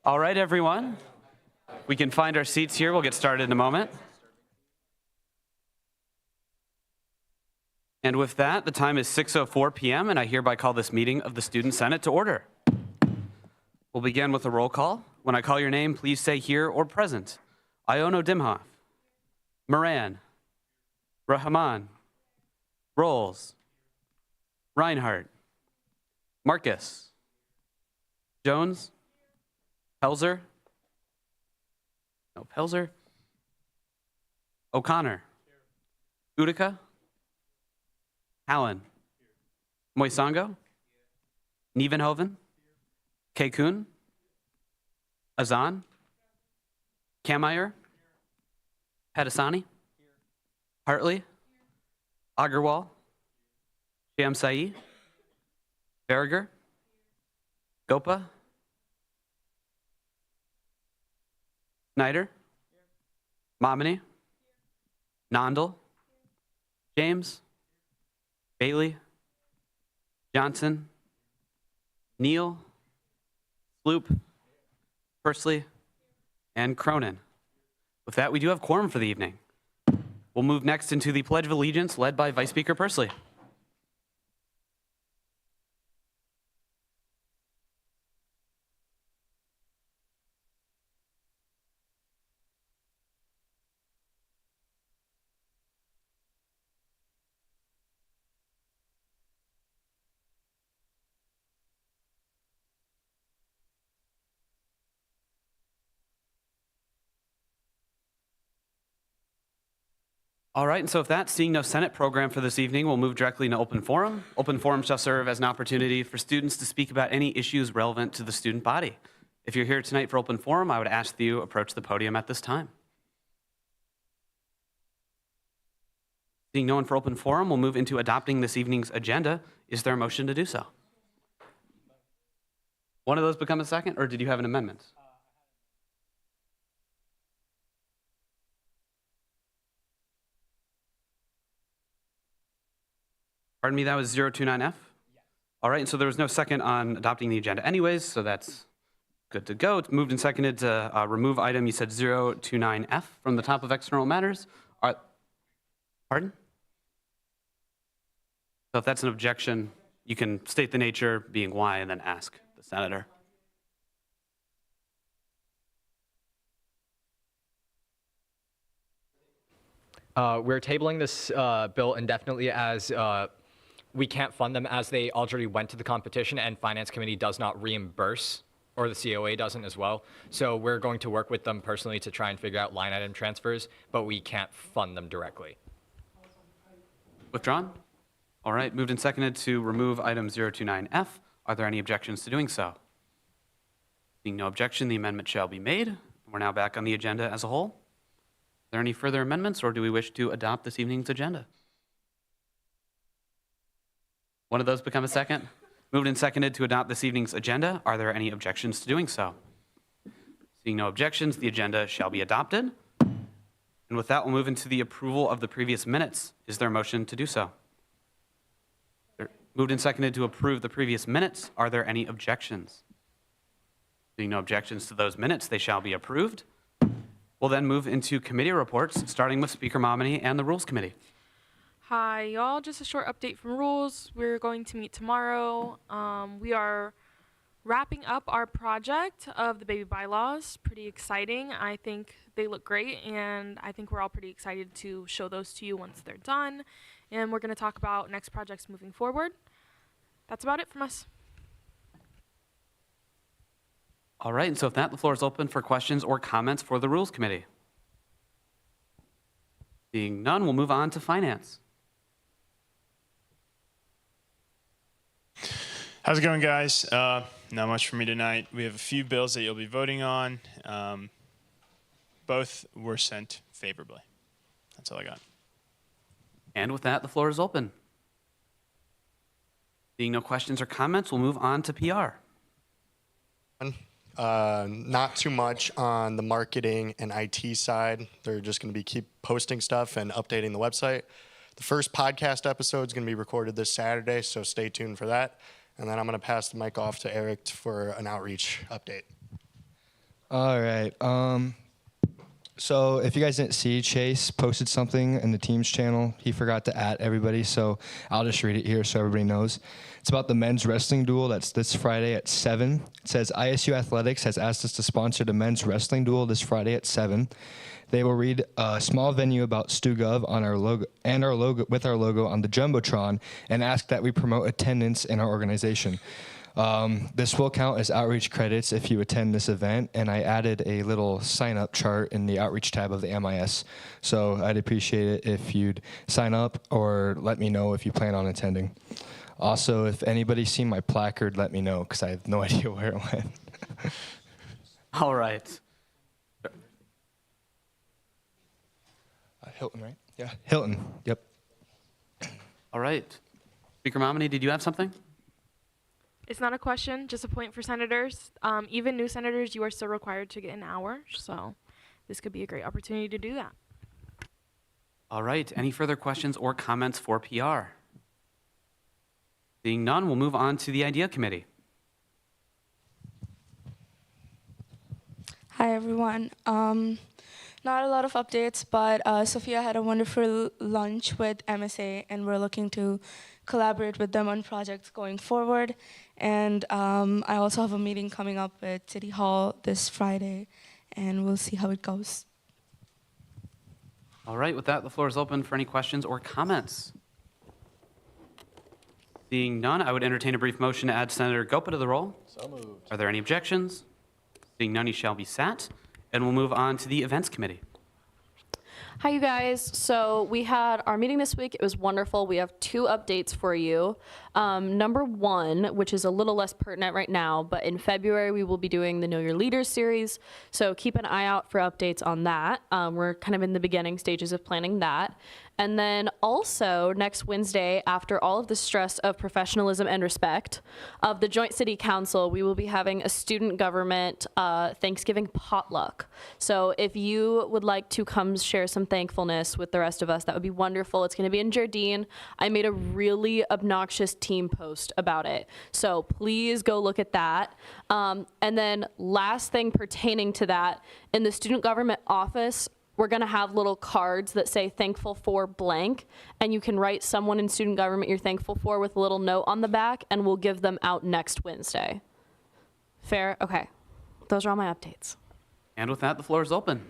All right, everyone. We can find our seats here. We'll get started in a moment. And with that, the time is 6:04 p.m., and I hereby call this meeting of the Student Senate to order. We'll begin with a roll call. When I call your name, please say here or present. Iono Dimhoff, Moran, Rahman, Rolls, Reinhardt, Marcus, Jones, Pelzer, O'Connor, Utica, Hallen, Moisango, Nievenhoven, Kekun, Azan, Kameyer, Hadasani, Hartley, Agarwal, Shamsai, Berger, Gopa, Snyder, Momini, Nondal, James, Bailey, Johnson, Neal, Sloop, Persley, and Cronin. With that, we do have quorum for the evening. We'll move next into the Pledge of Allegiance led by Vice Speaker Persley. All right, and so if that's seeing no Senate program for this evening, we'll move directly into open forum. Open forum shall serve as an opportunity for students to speak about any issues relevant to the student body. If you're here tonight for open forum, I would ask that you approach the podium at this time. Seeing no one for open forum, we'll move into adopting this evening's agenda. Is there a motion to do so? One of those become a second, or did you have an amendment? Pardon me, that was 029F? Yes. All right, and so there was no second on adopting the agenda anyways, so that's good to go. It's moved and seconded to remove item, you said 029F from the top of external matters. Pardon? So if that's an objection, you can state the nature being why and then ask the senator. We're tabling this bill indefinitely as we can't fund them as they already went to the competition and Finance Committee does not reimburse, or the COA doesn't as well. So we're going to work with them personally to try and figure out line item transfers, but we can't fund them directly. Withdrawn? All right, moved and seconded to remove item 029F. Are there any objections to doing so? Being no objection, the amendment shall be made. We're now back on the agenda as a whole. Are there any further amendments, or do we wish to adopt this evening's agenda? One of those become a second. Moved and seconded to adopt this evening's agenda. Are there any objections to doing so? Seeing no objections, the agenda shall be adopted. And with that, we'll move into the approval of the previous minutes. Is there a motion to do so? Moved and seconded to approve the previous minutes. Are there any objections? Seeing no objections to those minutes, they shall be approved. We'll then move into committee reports, starting with Speaker Momini and the Rules Committee. Hi, y'all. Just a short update from Rules. We're going to meet tomorrow. We are wrapping up our project of the baby bylaws. Pretty exciting. I think they look great, and I think we're all pretty excited to show those to you once they're done. And we're going to talk about next projects moving forward. That's about it from us. All right, and so if that, the floor is open for questions or comments for the Rules Committee. Seeing none, we'll move on to Finance. How's it going, guys? Not much for me tonight. We have a few bills that you'll be voting on. Both were sent favorably. That's all I got. And with that, the floor is open. Seeing no questions or comments, we'll move on to PR. Not too much on the marketing and IT side. They're just going to keep posting stuff and updating the website. The first podcast episode is going to be recorded this Saturday, so stay tuned for that. And then I'm going to pass the mic off to Eric for an outreach update. All right. So if you guys didn't see, Chase posted something in the Teams channel. He forgot to @ everybody, so I'll just read it here so everybody knows. It's about the men's wrestling duel that's this Friday at 7. It says, ISU Athletics has asked us to sponsor the men's wrestling duel this Friday at 7. They will read a small venue about stugov on our logo and our logo with our logo on the Jumbotron and ask that we promote attendance in our organization. This will count as outreach credits if you attend this event, and I added a little sign-up chart in the outreach tab of the MIS. So I'd appreciate it if you'd sign up or let me know if you plan on attending. Also, if anybody's seen my placard, let me know, because I have no idea where it went. All right. Hilton, right? Yeah, Hilton. Yep. All right. Speaker Momini, did you have something? It's not a question, just a point for senators. Even new senators, you are still required to get an hour, so this could be a great opportunity to do that. All right. Any further questions or comments for PR? Seeing none, we'll move on to the Idea Committee. Hi, everyone. Not a lot of updates, but Sophia had a wonderful lunch with MSA, and we're looking to collaborate with them on projects going forward. And I also have a meeting coming up at City Hall this Friday, and we'll see how it goes. All right. With that, the floor is open for any questions or comments. Seeing none, I would entertain a brief motion to add Senator Gopa to the roll. So moved. Are there any objections? Seeing none, he shall be sat. And we'll move on to the Events Committee. Hi, you guys. So we had our meeting this week. It was wonderful. We have 2 updates for you. Number 1, which is a little less pertinent right now, but in February, we will be doing the Know Your Leaders series. So keep an eye out for updates on that. We're kind of in the beginning stages of planning that. And then also next Wednesday, after all of the stress of professionalism and respect of the Joint City Council, we will be having a student government Thanksgiving potluck. So if you would like to come share some thankfulness with the rest of us, that would be wonderful. It's going to be in Jardine. I made a really obnoxious team post about it. So please go look at that. And then last thing pertaining to that, in the student government office, we're going to have little cards that say thankful for blank, and you can write someone in student government you're thankful for with a little note on the back, and we'll give them out next Wednesday. Fair? Okay. Those are all my updates. And with that, the floor is open.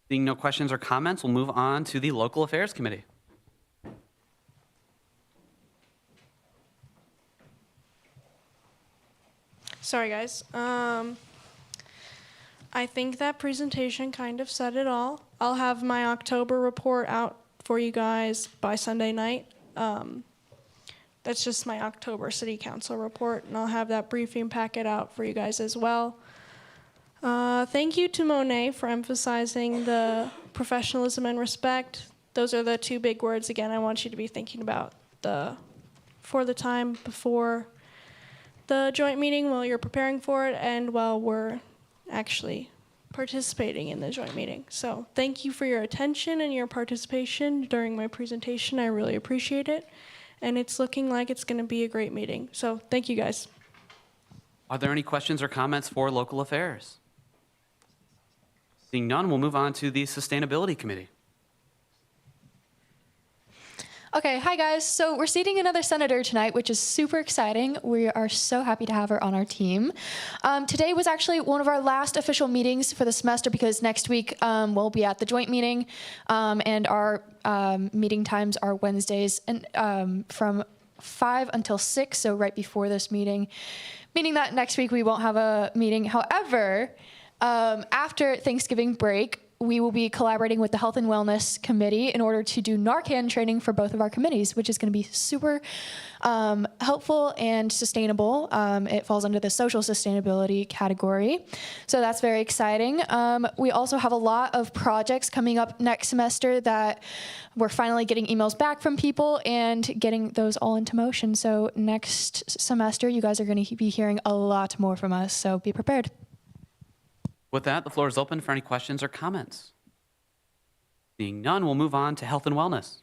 Seeing no questions or comments, we'll move on to the Local Affairs Committee. Sorry, guys. I think that presentation kind of said it all. I'll have my October report out for you guys by Sunday night. That's just my October City Council report, and I'll have that briefing packet out for you guys as well. Thank you to Monet for emphasizing the professionalism and respect. Those are the 2 big words, again, I want you to be thinking about for the time before the joint meeting, while you're preparing for it, and while we're actually participating in the joint meeting. So thank you for your attention and your participation during my presentation. I really appreciate it. And it's looking like it's going to be a great meeting. So thank you, guys. Are there any questions or comments for Local Affairs? Seeing none, we'll move on to the Sustainability Committee. Okay, hi guys. So we're seating another senator tonight, which is super exciting. We are so happy to have her on our team. Today was actually one of our last official meetings for the semester because next week we'll be at the joint meeting, and our meeting times are Wednesdays and from 5 until 6, so right before this meeting, meaning that next week we won't have a meeting. However, after Thanksgiving break, we will be collaborating with the Health and Wellness Committee in order to do Narcan training for both of our committees, which is going to be super helpful and sustainable. It falls under the social sustainability category. So that's very exciting. We also have a lot of projects coming up next semester that we're finally getting emails back from people and getting those all into motion. So next semester, you guys are going to be hearing a lot more from us. So be prepared. With that, the floor is open for any questions or comments. Seeing none, we'll move on to Health and Wellness.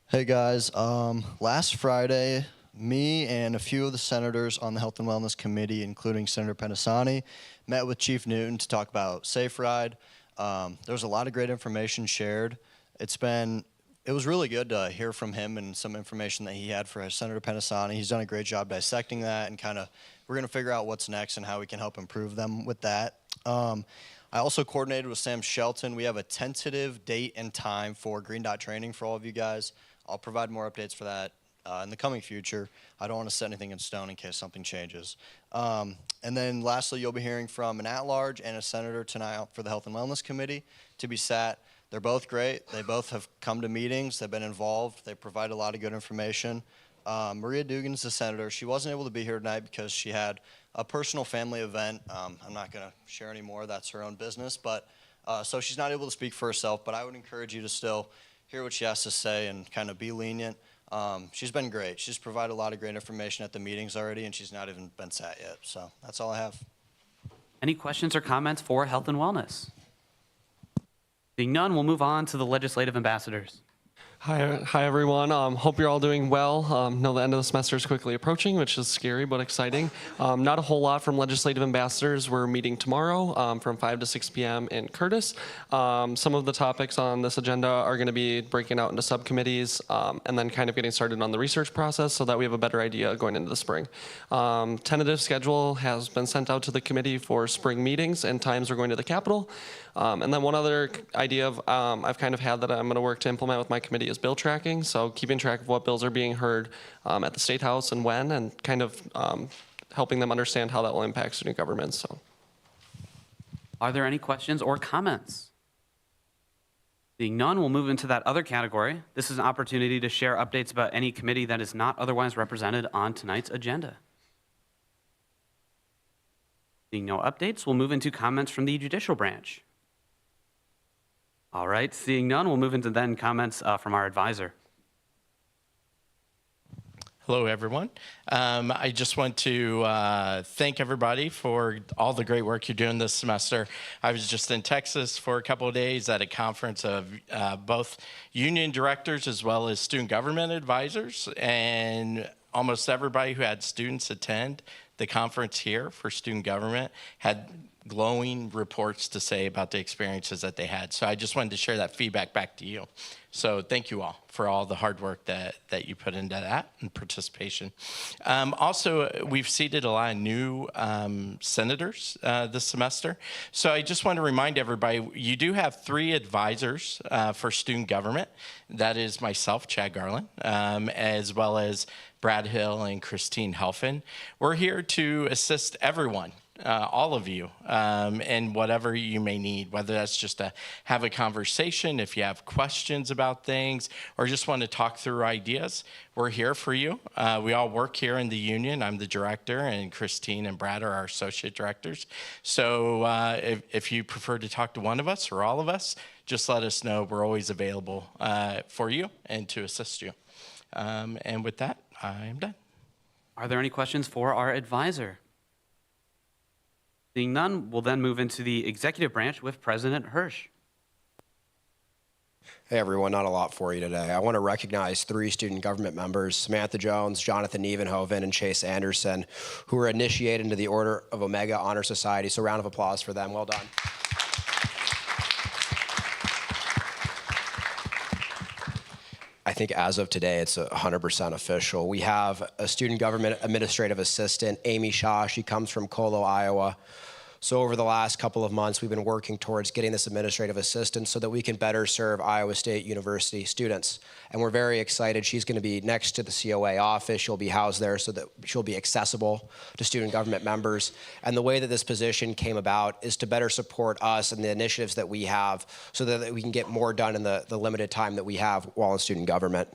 Hey guys, last Friday Me and a few of the senators on the Health and Wellness Committee, including Senator Penasani, met with Chief Newton to talk about Safe Ride. There was a lot of great information shared. It was really good to hear from him and some information that he had for Senator Penasani. He's done a great job dissecting that, and we're going to figure out what's next and how we can help improve them with that. I also coordinated with Sam Shelton. We have a tentative date and time for Green Dot training for all of you guys. I'll provide more updates for that in the coming future. I don't want to set anything in stone in case something changes. And then lastly, you'll be hearing from an at-large and a senator tonight for the Health and Wellness Committee to be sat. They're both great. They both have come to meetings. They've been involved. They provide a lot of good information. Maria Dugan's the senator. She wasn't able to be here tonight because she had a personal family event. I'm not going to share any more. That's her own business. But so she's not able to speak for herself, but I would encourage you to still hear what she has to say and kind of be lenient. She's been great. She's provided a lot of great information at the meetings already, and she's not even been sat yet. So that's all I have. Any questions or comments for health and wellness? Being none, we'll move on to the legislative ambassadors. Hi everyone. Hope you're all doing well. Know the end of the semester is quickly approaching, which is scary but exciting. Not a whole lot from legislative ambassadors. We're meeting tomorrow from 5 to 6 p.m. in Curtis. Some of the topics on this agenda are going to be breaking out into subcommittees and then kind of getting started on the research process so that we have a better idea going into the spring. Tentative schedule has been sent out to the committee for spring meetings, and times are going to the Capitol. And then one other idea I've kind of had that I'm going to work to implement with my committee is bill tracking. So keeping track of what bills are being heard at the State House and when, and kind of helping them understand how that will impact student government. So, are there any questions or comments? Being none, we'll move into that other category. This is an opportunity to share updates about any committee that is not otherwise represented on tonight's agenda. Being no updates, we'll move into comments from the judicial branch. All right, seeing none, we'll move into then comments from our advisor. Hello, everyone. I just want to thank everybody for all the great work you're doing this semester. I was just in Texas for a couple of days at a conference of both union directors as well as student government advisors, and almost everybody who had students attend the conference here for student government had glowing reports to say about the experiences that they had. So I just wanted to share that feedback back to you. So thank you all for all the hard work that you put into that and participation. Also, we've seated a lot of new senators this semester. So I just want to remind everybody, you do have 3 advisors for student government. That is myself, Chad Garland, as well as Brad Hill and Christine Helfin. We're here to assist everyone, all of you, and whatever you may need, whether that's just to have a conversation, if you have questions about things, or just want to talk through ideas, we're here for you. We all work here in the union. I'm the director, and Christine and Brad are our associate directors. So if you prefer to talk to one of us or all of us, just let us know. We're always available for you and to assist you. And with that, I'm done. Are there any questions for our advisor? Seeing none, we'll then move into the executive branch with President Hirsch. Hey everyone, not a lot for you today. I want to recognize 3 student government members, Samantha Jones, Jonathan Nevenhoven, and Chase Anderson, who were initiated into the Order of Omega Honor Society. So a round of applause for them. Well done. I think as of today, it's 100% official. We have a student government administrative assistant, Amy Shaw. She comes from Colo, Iowa. So over the last couple of months, we've been working towards getting this administrative assistant so that we can better serve Iowa State University students. And we're very excited. She's going to be next to the COA office. She'll be housed there so that she'll be accessible to student government members. And the way that this position came about is to better support us and the initiatives that we have so that we can get more done in the limited time that we have while in student government.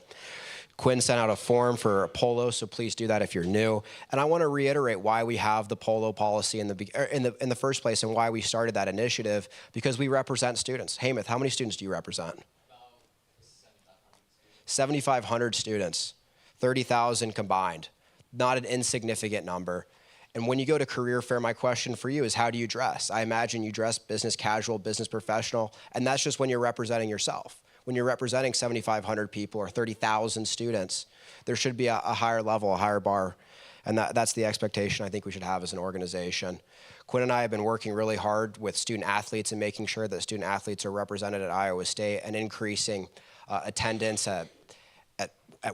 Quinn sent out a form for a polo, so please do that if you're new. And I want to reiterate why we have the polo policy in the first place and why we started that initiative, because we represent students. Hamath, how many students do you represent? About 7,500 students, 30,000 combined. Not an insignificant number. And when you go to career fair, my question for you is, how do you dress? I imagine you dress business casual, business professional, and that's just when you're representing yourself. when you're representing 7,500 people or 30,000 students, there should be a higher level, a higher bar. And that's the expectation I think we should have as an organization. Quinn and I have been working really hard with student athletes and making sure that student athletes are represented at Iowa State and increasing attendance at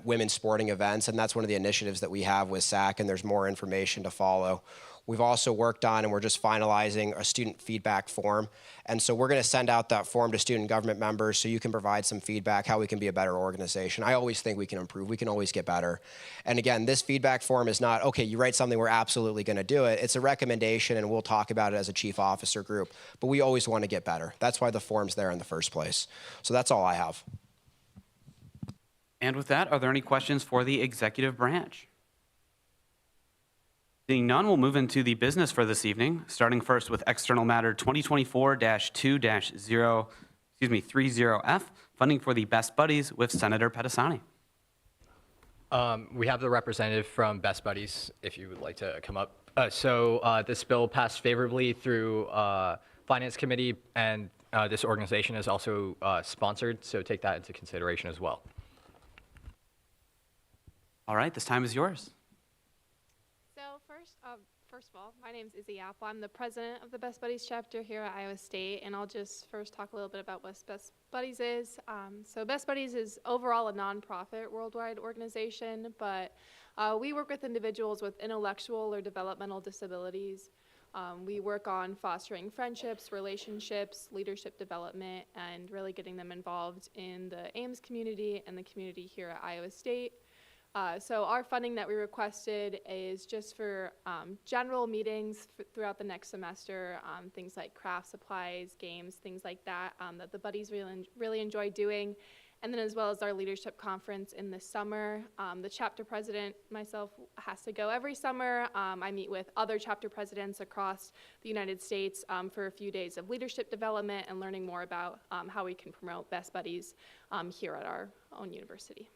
women's sporting events. And that's one of the initiatives that we have with SAC, and there's more information to follow. We've also worked on, and we're just finalizing a student feedback form. And so we're going to send out that form to student government members so you can provide some feedback, how we can be a better organization. I always think we can improve. We can always get better. And again, this feedback form is not, okay, you write something, we're absolutely going to do it. It's a recommendation, and we'll talk about it as a chief officer group. But we always want to get better. That's why the form's there in the first place. So that's all I have. And with that, are there any questions for the executive branch? Seeing none, we'll move into the business for this evening, starting first with external matter 2024-2-30F, funding for the Best Buddies with Senator Pedisani. We have the representative from Best Buddies, if you would like to come up. So this bill passed favorably through Finance Committee, and this organization is also sponsored, so take that into consideration as well. All right, this time is yours. So first of all, my name is Izzy Apple. I'm the president of the Best Buddies chapter here at Iowa State, and I'll just first talk a little bit about what Best Buddies is. So Best Buddies is overall a nonprofit worldwide organization, but we work with individuals with intellectual or developmental disabilities. We work on fostering friendships, relationships, leadership development, and really getting them involved in the Ames community and the community here at Iowa State. So our funding that we requested is just for general meetings throughout the next semester, things like craft supplies, games, things like that, that the buddies really enjoy doing. And then as well as our leadership conference in the summer. The chapter president, myself, has to go every summer. I meet with other chapter presidents across the United States for a few days of leadership development and learning more about how we can promote Best Buddies here at our own university.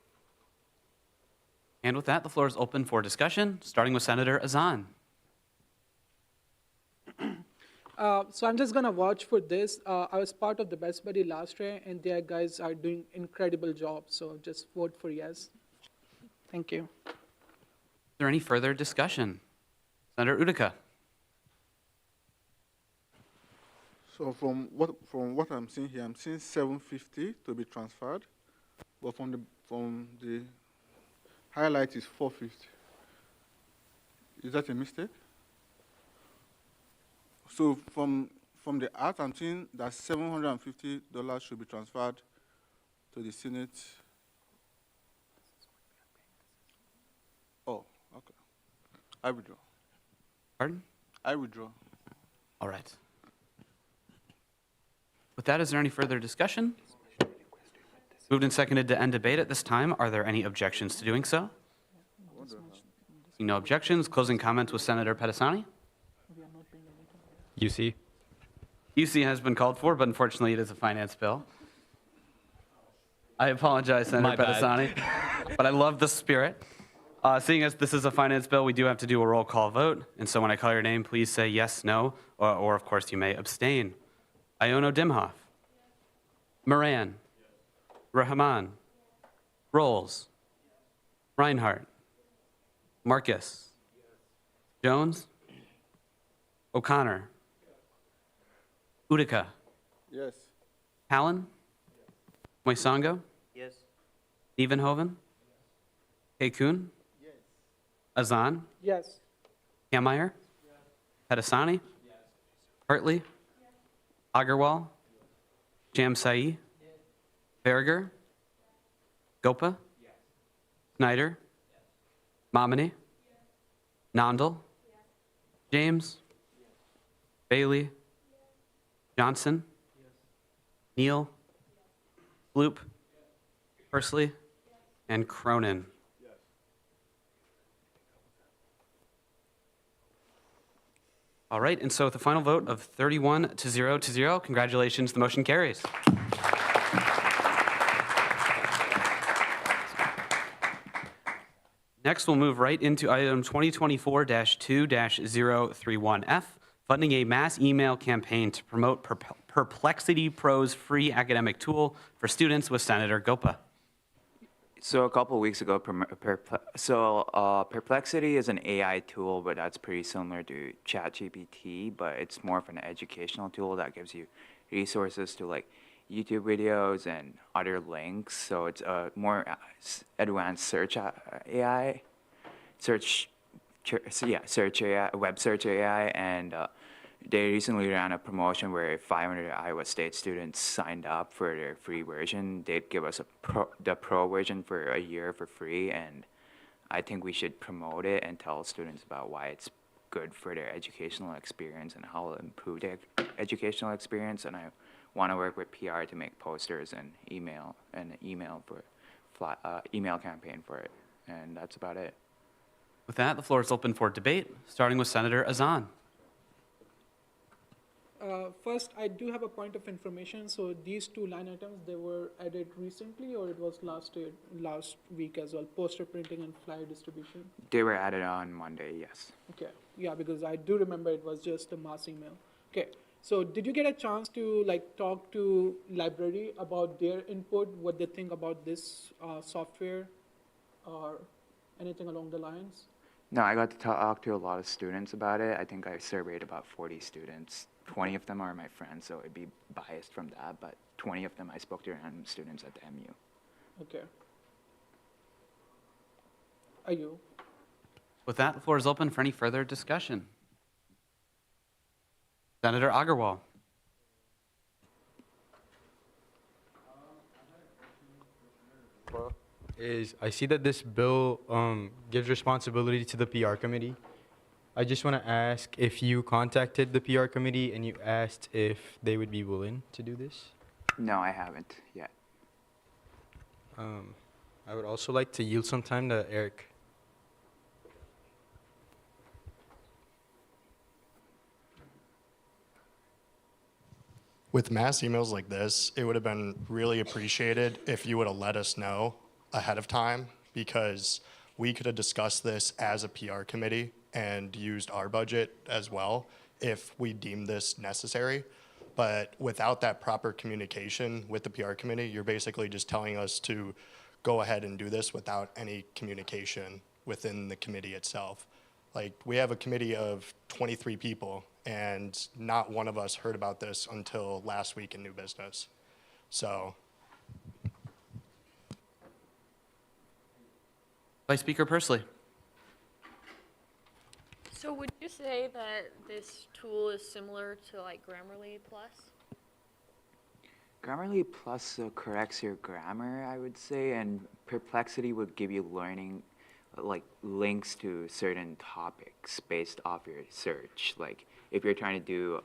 And with that, the floor is open for discussion, starting with Senator Azan. So I'm just going to watch for this. I was part of the Best Buddy last year, and their guys are doing incredible job. So just vote for yes. Thank you. Is there any further discussion? Senator Utica. So from what I'm seeing here, I'm seeing 750 to be transferred, but from the highlight is 450. Is that a mistake? So from the art, I'm seeing that $750 should be transferred to the Senate. Oh, okay. I withdraw. Pardon? I withdraw. All right. With that, is there any further discussion? Moved and seconded to end debate at this time. Are there any objections to doing so? Seeing no objections, closing comments with Senator Pedisani. UC. UC has been called for, but unfortunately it is a finance bill. I apologize, Senator Pedisani, but I love the spirit. Seeing as this is a finance bill, we do have to do a roll call vote. And so when I call your name, please say yes, no, or of course you may abstain. Iono Dimhoff. Moran. Rahman. Rolls. Reinhardt. Marcus. Jones. O'Connor. Utica. Yes. Hallen. Moisango. Yes. Nievenhoven. Kuhn. Yes. Azan. Yes. Kameyer. Pedisani. Hartley. Agarwal. Jamsai. Berger. Gopa. Snyder. Momini. Nondal. James. Bailey. Johnson. Neal. Loop. Persley. And Cronin. All right, and so with a final vote of 31-0, congratulations, the motion carries. Next, we'll move right into item 2024-2-031F, funding a mass email campaign to promote Perplexity Pro's free academic tool for students with Senator Gopa. So a couple of weeks ago, Perplexity is an AI tool, but that's pretty similar to ChatGPT, but it's more of an educational tool that gives you resources to like YouTube videos and other links. So it's a more advanced search AI, search AI, web search AI, and they recently ran a promotion where 500 Iowa State students signed up for their free version. They'd give us the pro version for a year for free, and I think we should promote it and tell students about why it's good for their educational experience and how it'll improve their educational experience. And I want to work with PR to make posters and email campaign for it, and that's about it. With that, the floor is open for debate, starting with Senator Azan. First, I do have a point of information. So these two line items, they were added recently, or it was last week as well, poster printing and flyer distribution? They were added on Monday, yes. Okay, yeah, because I do remember it was just a mass email. Okay, so did you get a chance to talk to library about their input, what they think about this software, or anything along the lines? No, I got to talk to a lot of students about it. I think I surveyed about 40 students. 20 of them are my friends, so it'd be biased from that, but 20 of them I spoke to random students at the MU. Okay. Are you? With that, the floor is open for any further discussion. Senator Agarwal. I see that this bill gives responsibility to the PR committee. I just want to ask if you contacted the PR committee and you asked if they would be willing to do this? No, I haven't yet. I would also like to yield some time to Eric. With mass emails like this, it would have been really appreciated if you would have let us know ahead of time, because we could have discussed this as a PR committee and used our budget as well if we deemed this necessary. But without that proper communication with the PR committee, you're basically just telling us to go ahead and do this without any communication within the committee itself. Like, we have a committee of 23 people, and not one of us heard about this until last week in new business. So. Vice Speaker Pursley. So would you say that this tool is similar to like Grammarly Plus? Grammarly Plus corrects your grammar, I would say, and Perplexity would give you learning, like links to certain topics based off your search. Like if you're trying to do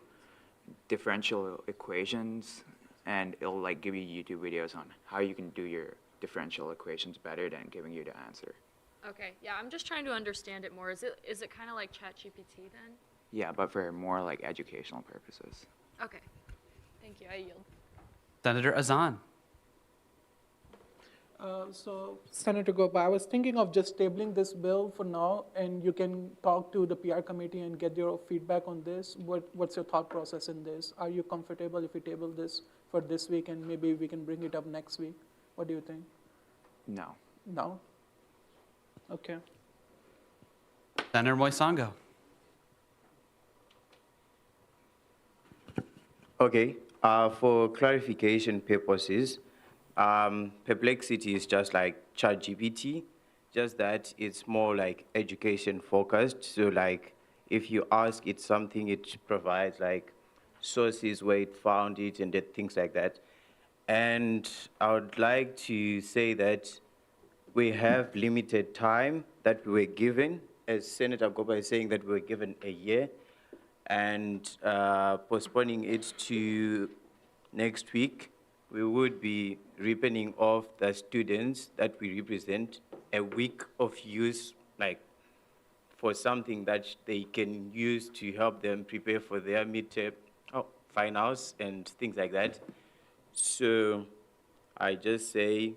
differential equations, and it'll like give you YouTube videos on how you can do your differential equations better than giving you the answer. Okay, yeah, I'm just trying to understand it more. Is it kind of like ChatGPT then? Yeah, but for more like educational purposes. Okay, thank you. I yield. Senator Azan. So, Senator Gopa, I was thinking of just tabling this bill for now, and you can talk to the PR committee and get your feedback on this. What's your thought process in this? Are you comfortable if we table this for this week and maybe we can bring it up next week? What do you think? No. No? Okay. Senator Moisango. Okay. For clarification purposes, Perplexity is just like ChatGPT, just that it's more like education focused. So like if you ask it something, it provides like sources where it found it and things like that. And I would like to say that we have limited time that we were given, as Senator Gopa is saying that we were given a year, and postponing it to next week, we would be ripping off the students that we represent a week of use, like for something that they can use to help them prepare for their midterm finals and things like that. So I just say,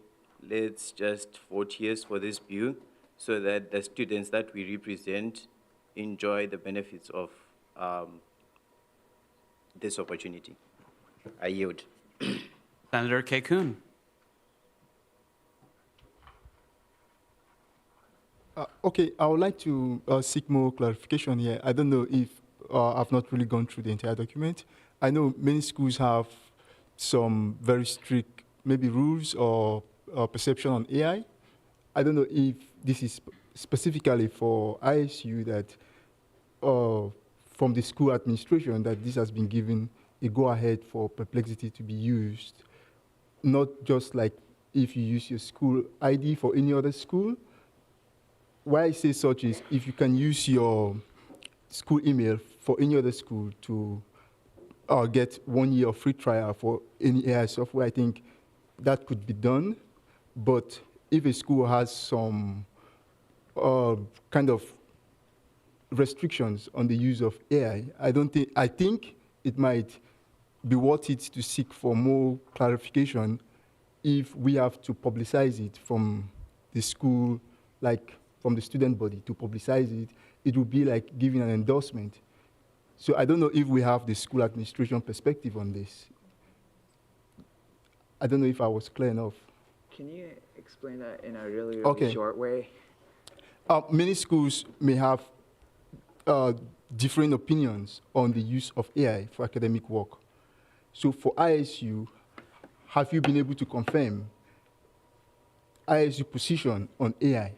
let's just vote yes for this bill so that the students that we represent enjoy the benefits of this opportunity. I yield. Senator Kay Kuhn. Okay, I would like to seek more clarification here. I don't know if I've not really gone through the entire document. I know many schools have some very strict maybe rules or perception on AI. I don't know if this is specifically for ISU that from the school administration that this has been given a go-ahead for Perplexity to be used, not just like if you use your school ID for any other school. Why I say such is if you can use your school email for any other school to get 1 year of free trial for any AI software, I think that could be done. But if a school has some kind of restrictions on the use of AI, I think it might be worth it to seek for more clarification if we have to publicize it from the school, like from the student body to publicize it. It would be like giving an endorsement. So I don't know if we have the school administration perspective on this. I don't know if I was clear enough. Can you explain that in a really short way? Many schools may have different opinions on the use of AI for academic work. So for ISU, have you been able to confirm ISU position on AI?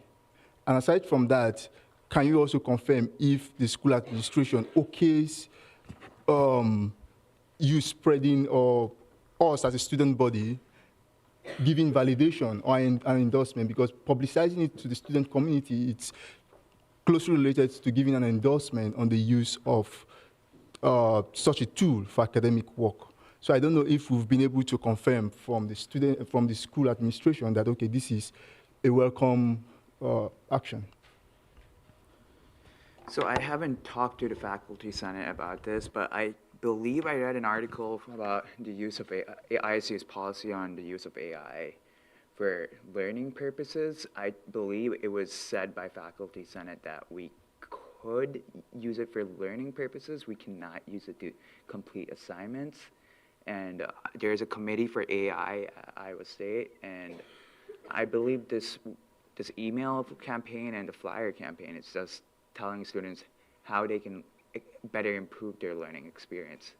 And aside from that, can you also confirm if the school administration okays you spreading or us as a student body giving validation or an endorsement? Because publicizing it to the student community, it's closely related to giving an endorsement on the use of such a tool for academic work. So I don't know if we've been able to confirm from the school administration that, okay, this is a welcome action. So I haven't talked to the faculty senate about this, but I believe I read an article about the use of ISU's policy on the use of AI for learning purposes. I believe it was said by faculty senate that we could use it for learning purposes. We cannot use it to complete assignments. And there's a committee for AI at Iowa State, and I believe this email campaign and the flyer campaign is just telling students how they can better improve their learning experience.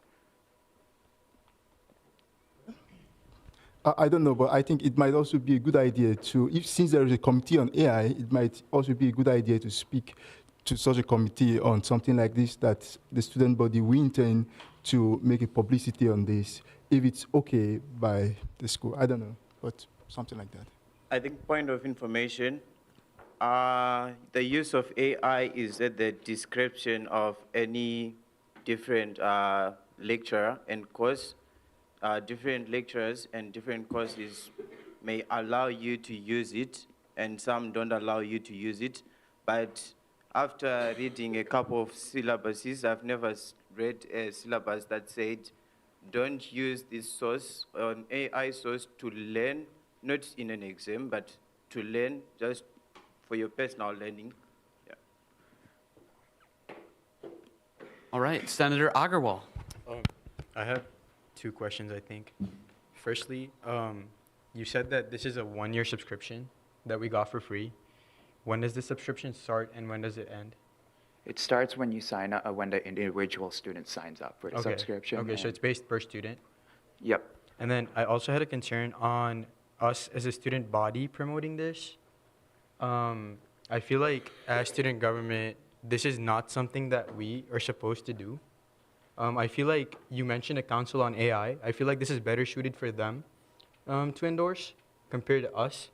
I don't know, but I think it might also be a good idea to, since there is a committee on AI, it might also be a good idea to speak to such a committee on something like this, that the student body, we intend to make a publicity on this, if it's okay by the school. I don't know, but something like that. I think point of information, the use of AI is at the description of any different lecturer and course. Different lecturers and different courses may allow you to use it, and some don't allow you to use it. But after reading a couple of syllabuses, I've never read a syllabus that said, don't use this source, an AI source, to learn, not in an exam, but to learn just for your personal learning. Yeah. All right, Senator Agarwal. I have 2 questions, I think. Firstly, you said that this is a 1-year subscription that we got for free. When does the subscription start and when does it end? It starts when you sign up, when the individual student signs up for the subscription. Okay, so it's based per student? Yep. And then I also had a concern on us as a student body promoting this. I feel like as student government, this is not something that we are supposed to do. I feel like you mentioned a council on AI. I feel like this is better suited for them to endorse compared to us,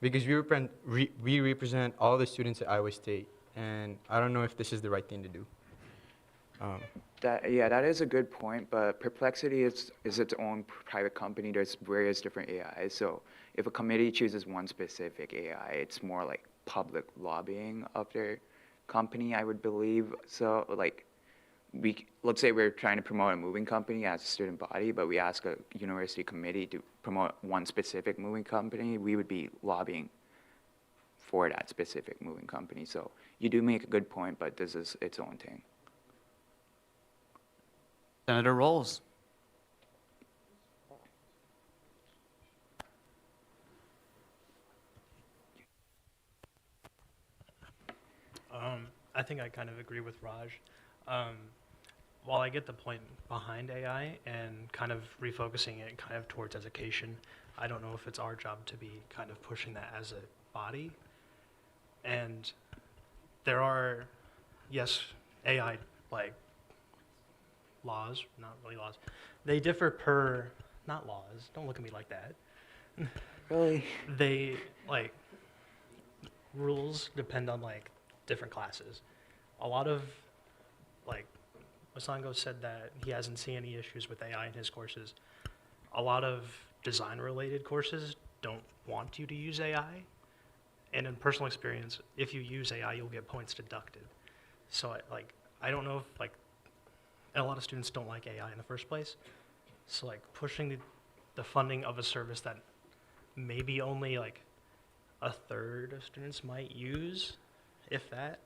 because we represent all the students at Iowa State, and I don't know if this is the right thing to do. That is a good point, but Perplexity is its own private company. There's various different AIs, so if a committee chooses one specific AI, it's more like public lobbying of their company, I would believe. So like, let's say we're trying to promote a moving company as a student body, but we ask a university committee to promote one specific moving company, we would be lobbying for that specific moving company. So you do make a good point, but this is its own thing. Senator Rolls. I think I kind of agree with Raj. While I get the point behind AI and kind of refocusing it kind of towards education, I don't know if it's our job to be kind of pushing that as a body. And there are, yes, AI like laws, not really laws. They differ per, not laws, don't look at me like that. Really? They, like, rules depend on like different classes. A lot of, like, Masango said that he hasn't seen any issues with AI in his courses. A lot of design-related courses don't want you to use AI. And in personal experience, if you use AI, you'll get points deducted. So, I don't know if, like, and a lot of students don't like AI in the first place. So, like, pushing the funding of a service that maybe only, like, a third of students might use, if that,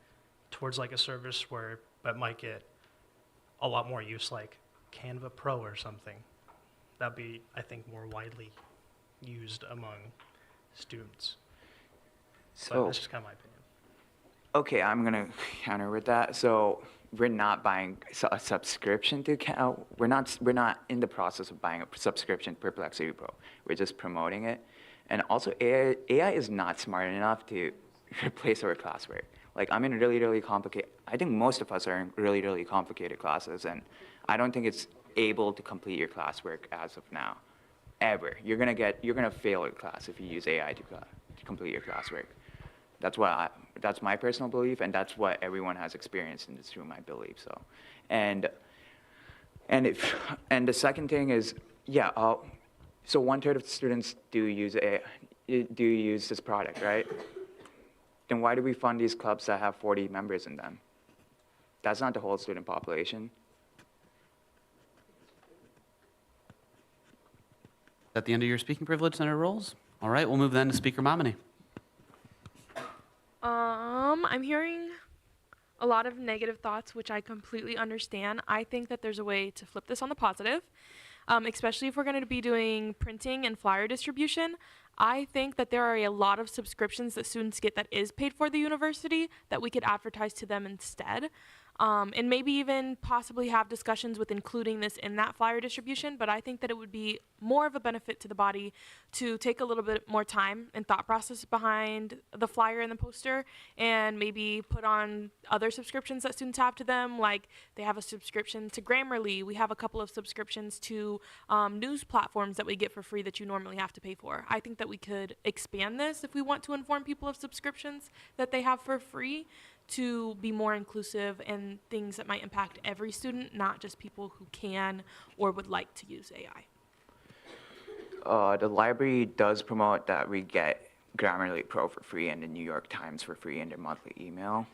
towards, like, a service where that might get a lot more use, like Canva Pro or something. That'd be, I think, more widely used among students. But So, that's just kind of my opinion. okay, I'm gonna counter with that. So we're not buying a subscription to we're not in the process of buying a subscription to Perplexity Pro. We're just promoting it. And also AI is not smart enough to replace our classwork. Like, I'm in really, really complicated, I think most of us are in really, really complicated classes, and I don't think it's able to complete your classwork as of now, ever. You're gonna fail your class if you use AI to complete your classwork. That's my personal belief, and that's what everyone has experienced in this room, I believe so. And the second thing is, yeah, so 1/3 of the students do use this product, right? Then why do we fund these clubs that have 40 members in them? That's not the whole student population. At the end of your speaking privilege, Senator Rolls. All right, we'll move then to Speaker Momini. I'm hearing a lot of negative thoughts, which I completely understand. I think that there's a way to flip this on the positive, especially if we're going to be doing printing and flyer distribution. I think that there are a lot of subscriptions that students get that is paid for the university that we could advertise to them instead. And maybe even possibly have discussions with including this in that flyer distribution, but I think that it would be more of a benefit to the body to take a little bit more time and thought process behind the flyer and the poster, and maybe put on other subscriptions that students have to them, like they have a subscription to Grammarly, we have a couple of subscriptions to news platforms that we get for free that you normally have to pay for. I think that we could expand this if we want to inform people of subscriptions that they have for free, to be more inclusive and things that might impact every student, not just people who can or would like to use AI. The library does promote that we get Grammarly Pro for free and the New York Times for free in their monthly email.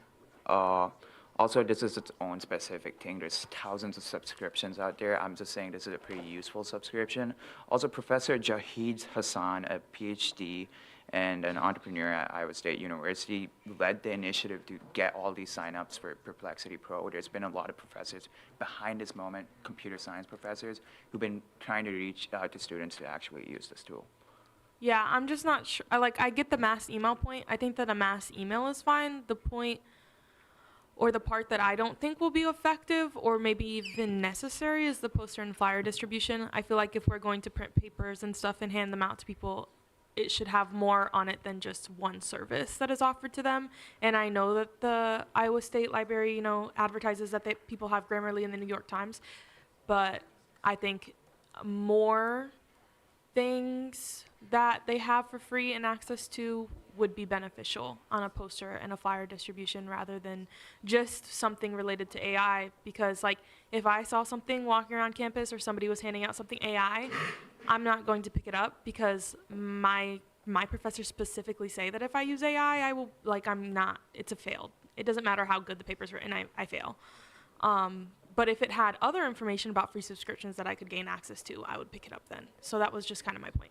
Also, this is its own specific thing. There's thousands of subscriptions out there. I'm just saying this is a pretty useful subscription. Also, Professor Jahid Hassan, a PhD and an entrepreneur at Iowa State University, led the initiative to get all these signups for Perplexity Pro. There's been a lot of professors behind this moment, computer science professors, who've been trying to reach out to students to actually use this tool. Yeah, I'm just not sure. I get the mass email point. I think that a mass email is fine. The point, or the part that I don't think will be effective or maybe even necessary, is the poster and flyer distribution. I feel like if we're going to print papers and stuff and hand them out to people, it should have more on it than just one service that is offered to them. And I know that the Iowa State Library, advertises that people have Grammarly in the New York Times, but I think more things that they have for free and access to would be beneficial on a poster and a flyer distribution rather than just something related to AI. Because if I saw something walking around campus or somebody was handing out something AI, I'm not going to pick it up because my professors specifically say that if I use AI, I will, it's a fail. It doesn't matter how good the paper's written, I fail. But if it had other information about free subscriptions that I could gain access to, I would pick it up then. So that was just kind of my point.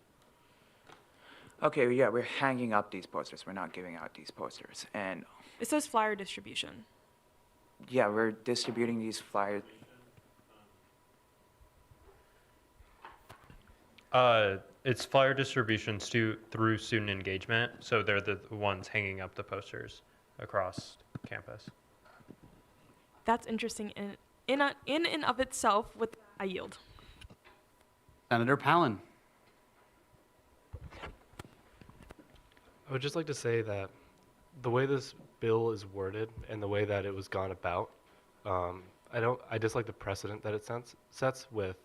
Okay, yeah, we're hanging up these posters. We're not giving out these posters. And it says flyer distribution. Yeah, we're distributing these flyers. It's flyer distribution through student engagement, so they're the ones hanging up the posters across campus. That's interesting in and of itself. With I yield. Senator Palin. I would just like to say that the way this bill is worded and the way that it was gone about, I dislike the precedent that it sets with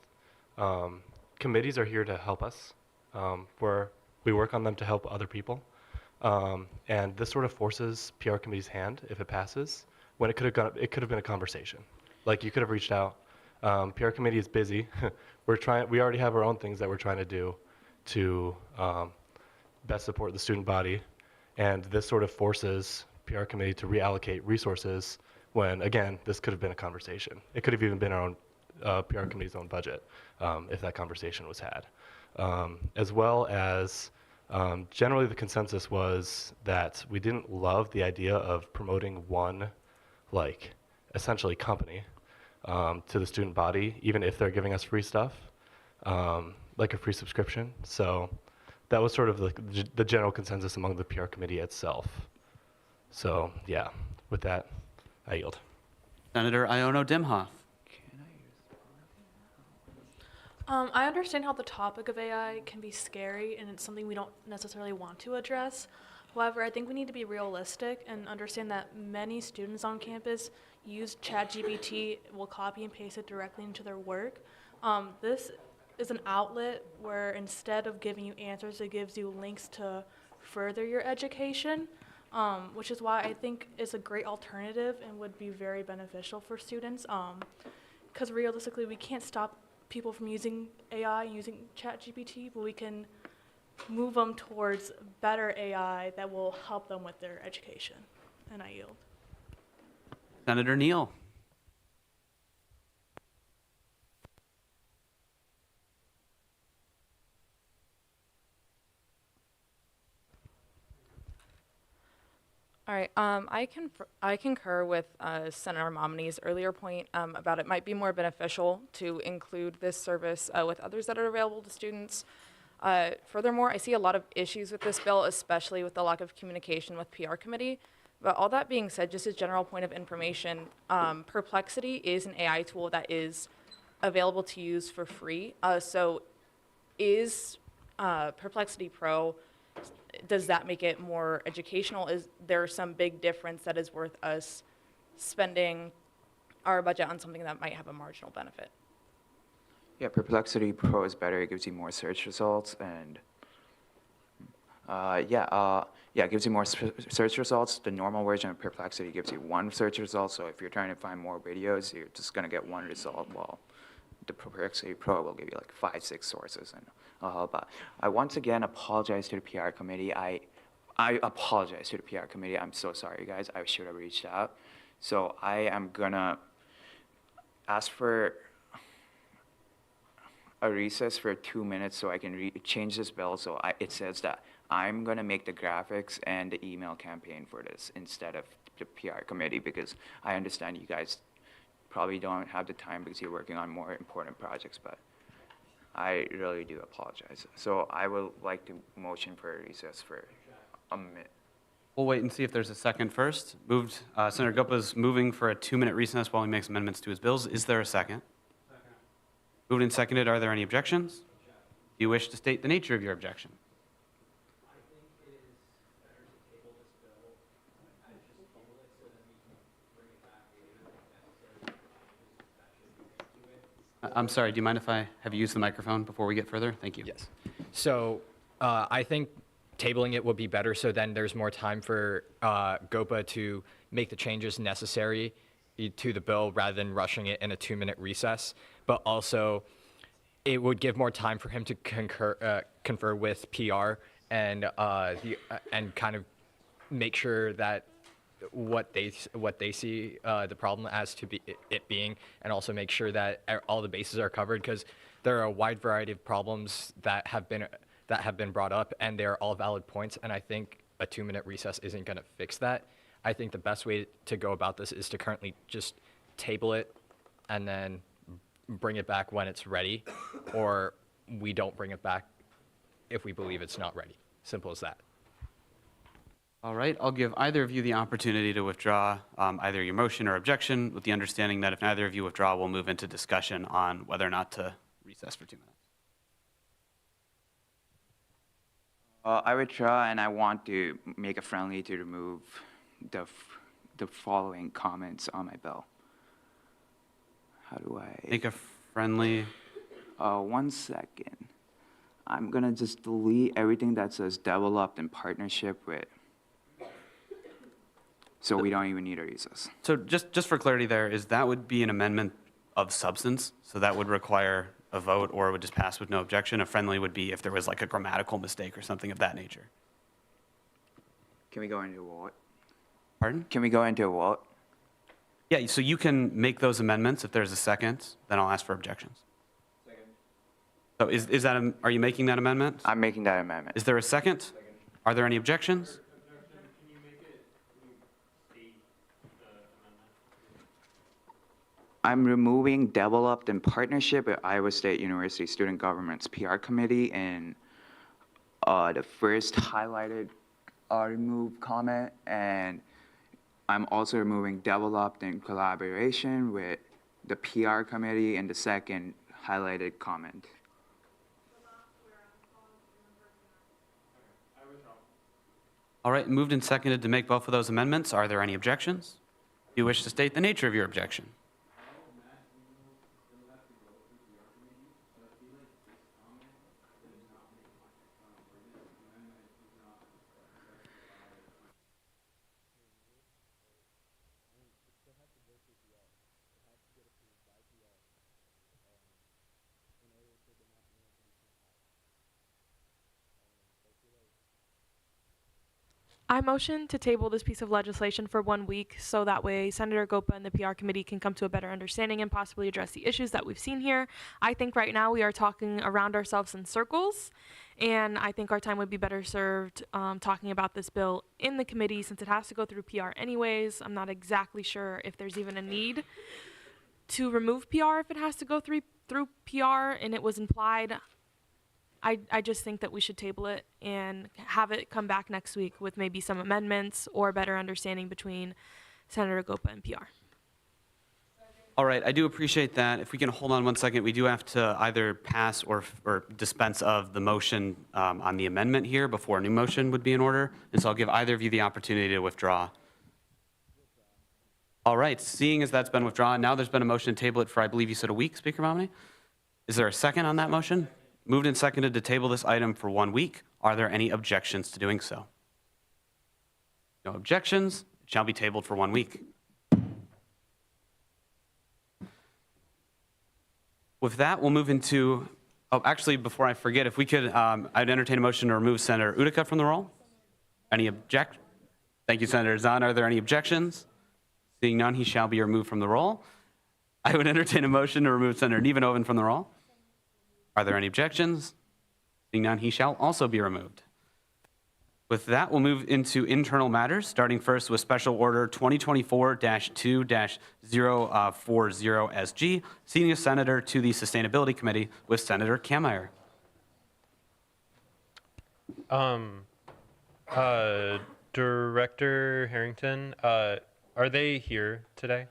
committees are here to help us. We work on them to help other people. And this sort of forces PR committee's hand if it passes, when it could have been a conversation. Like you could have reached out. PR committee is busy. We already have our own things that we're trying to do to best support the student body. And this sort of forces PR committee to reallocate resources when, again, this could have been a conversation. It could have even been our own PR committee's own budget if that conversation was had. As well as generally the consensus was that we didn't love the idea of promoting one, like, essentially company to the student body, even if they're giving us free stuff, like a free subscription. So that was sort of the general consensus among the PR committee itself. So yeah, with that, I yield. Senator Iono Dimhoff. I understand how the topic of AI can be scary and it's something we don't necessarily want to address. However, I think we need to be realistic and understand that many students on campus use ChatGPT, will copy and paste it directly into their work. This is an outlet where instead of giving you answers, it gives you links to further your education, which is why I think it's a great alternative and would be very beneficial for students. Because realistically, we can't stop people from using AI and using ChatGPT, but we can move them towards better AI that will help them with their education. And I yield. Senator Neal. All right. I concur with Senator Momney's earlier point about it might be more beneficial to include this service with others that are available to students. Furthermore, I see a lot of issues with this bill, especially with the lack of communication with PR committee. But all that being said, just a general point of information, Perplexity is an AI tool that is available to use for free. So is Perplexity Pro, does that make it more educational? Is there some big difference that is worth us spending our budget on something that might have a marginal benefit? Yeah, Perplexity Pro is better. It gives you more search results, and it gives you more search results. The normal version of Perplexity gives you one search result, so if you're trying to find more videos, you're just going to get one result, while the Perplexity Pro will give you like 5-6 sources, and but I once again apologize to the PR committee. I apologize to the PR committee. I'm so sorry, guys. I should have reached out. So I am gonna ask for a recess for 2 minutes so I can change this bill. So it says that I'm gonna make the graphics and the email campaign for this instead of the PR committee, because I understand you guys probably don't have the time because you're working on more important projects, but I really do apologize. So I would like to motion for a recess for a minute. We'll wait and see if there's a second first. Senator Gopa's moving for a 2-minute recess while he makes amendments to his bills. Is there a second? Second. Moved and seconded. Are there any objections? Do you wish to state the nature of your objection? I'm sorry, do you mind if I have you use the microphone before we get further? Thank you. Yes. So I think tabling it would be better, so then there's more time for GOPA to make the changes necessary to the bill rather than rushing it in a 2-minute recess. But also, it would give more time for him to confer with PR and kind of make sure that what they see the problem as to it being, and also make sure that all the bases are covered, because there are a wide variety of problems that have been brought up, and they're all valid points. And I think a 2-minute recess isn't going to fix that. I think the best way to go about this is to currently just table it and then bring it back when it's ready, or we don't bring it back if we believe it's not ready. Simple as that. All right, I'll give either of you the opportunity to withdraw either your motion or objection, with the understanding that if neither of you withdraw, we'll move into discussion on whether or not to recess for 2 minutes. I withdraw, and I want to make a friendly to remove the following comments on my bill. How do I? Make a friendly. 1 second. I'm gonna just delete everything that says developed in partnership with. So we don't even need a recess. So just for clarity there, is that would be an amendment of substance? So that would require a vote, or it would just pass with no objection? A friendly would be if there was like a grammatical mistake or something of that nature. Can we go into a vote? Pardon? Can we go into a vote? Yeah, so you can make those amendments. If there's a second, then I'll ask for objections. Second. So is that, are you making that amendment? I'm making that amendment. Is there a second? Are there any objections? I'm removing developed in partnership with Iowa State University Student Government's PR committee, and the first highlighted remove comment, and I'm also removing developed in collaboration with the PR committee in the second highlighted comment. All right, moved and seconded to make both of those amendments. Are there any objections? Do you wish to state the nature of your objection? I motion to table this piece of legislation for 1 week so that way Senator Gopa and the PR committee can come to a better understanding and possibly address the issues that we've seen here. I think right now we are talking around ourselves in circles, and I think our time would be better served talking about this bill in the committee since it has to go through PR anyways. I'm not exactly sure if there's even a need to remove PR if it has to go through PR, and it was implied. I just think that we should table it and have it come back next week with maybe some amendments or better understanding between Senator Gopa and PR. All right, I do appreciate that. If we can hold on 1 second, we do have to either pass or dispense of the motion on the amendment here before a new motion would be in order. And so I'll give either of you the opportunity to withdraw. All right, seeing as that's been withdrawn, now there's been a motion to table it for, I believe you said a week, Speaker Momini? Is there a second on that motion? Moved and seconded to table this item for 1 week. Are there any objections to doing so? No objections. It shall be tabled for 1 week. With that, we'll move into, oh, actually, before I forget, if we could, I'd entertain a motion to remove Senator Utica from the roll. Any object? Thank you, Senator Zahn. Are there any objections? Seeing none, he shall be removed from the roll. I would entertain a motion to remove Senator Nevenhoven from the roll. Are there any objections? Seeing none, he shall also be removed. With that, we'll move into internal matters, starting first with Special Order 2024-2-040SG, Senior Senator to the Sustainability Committee with Senator Kammeier. Director Harrington, are they here today?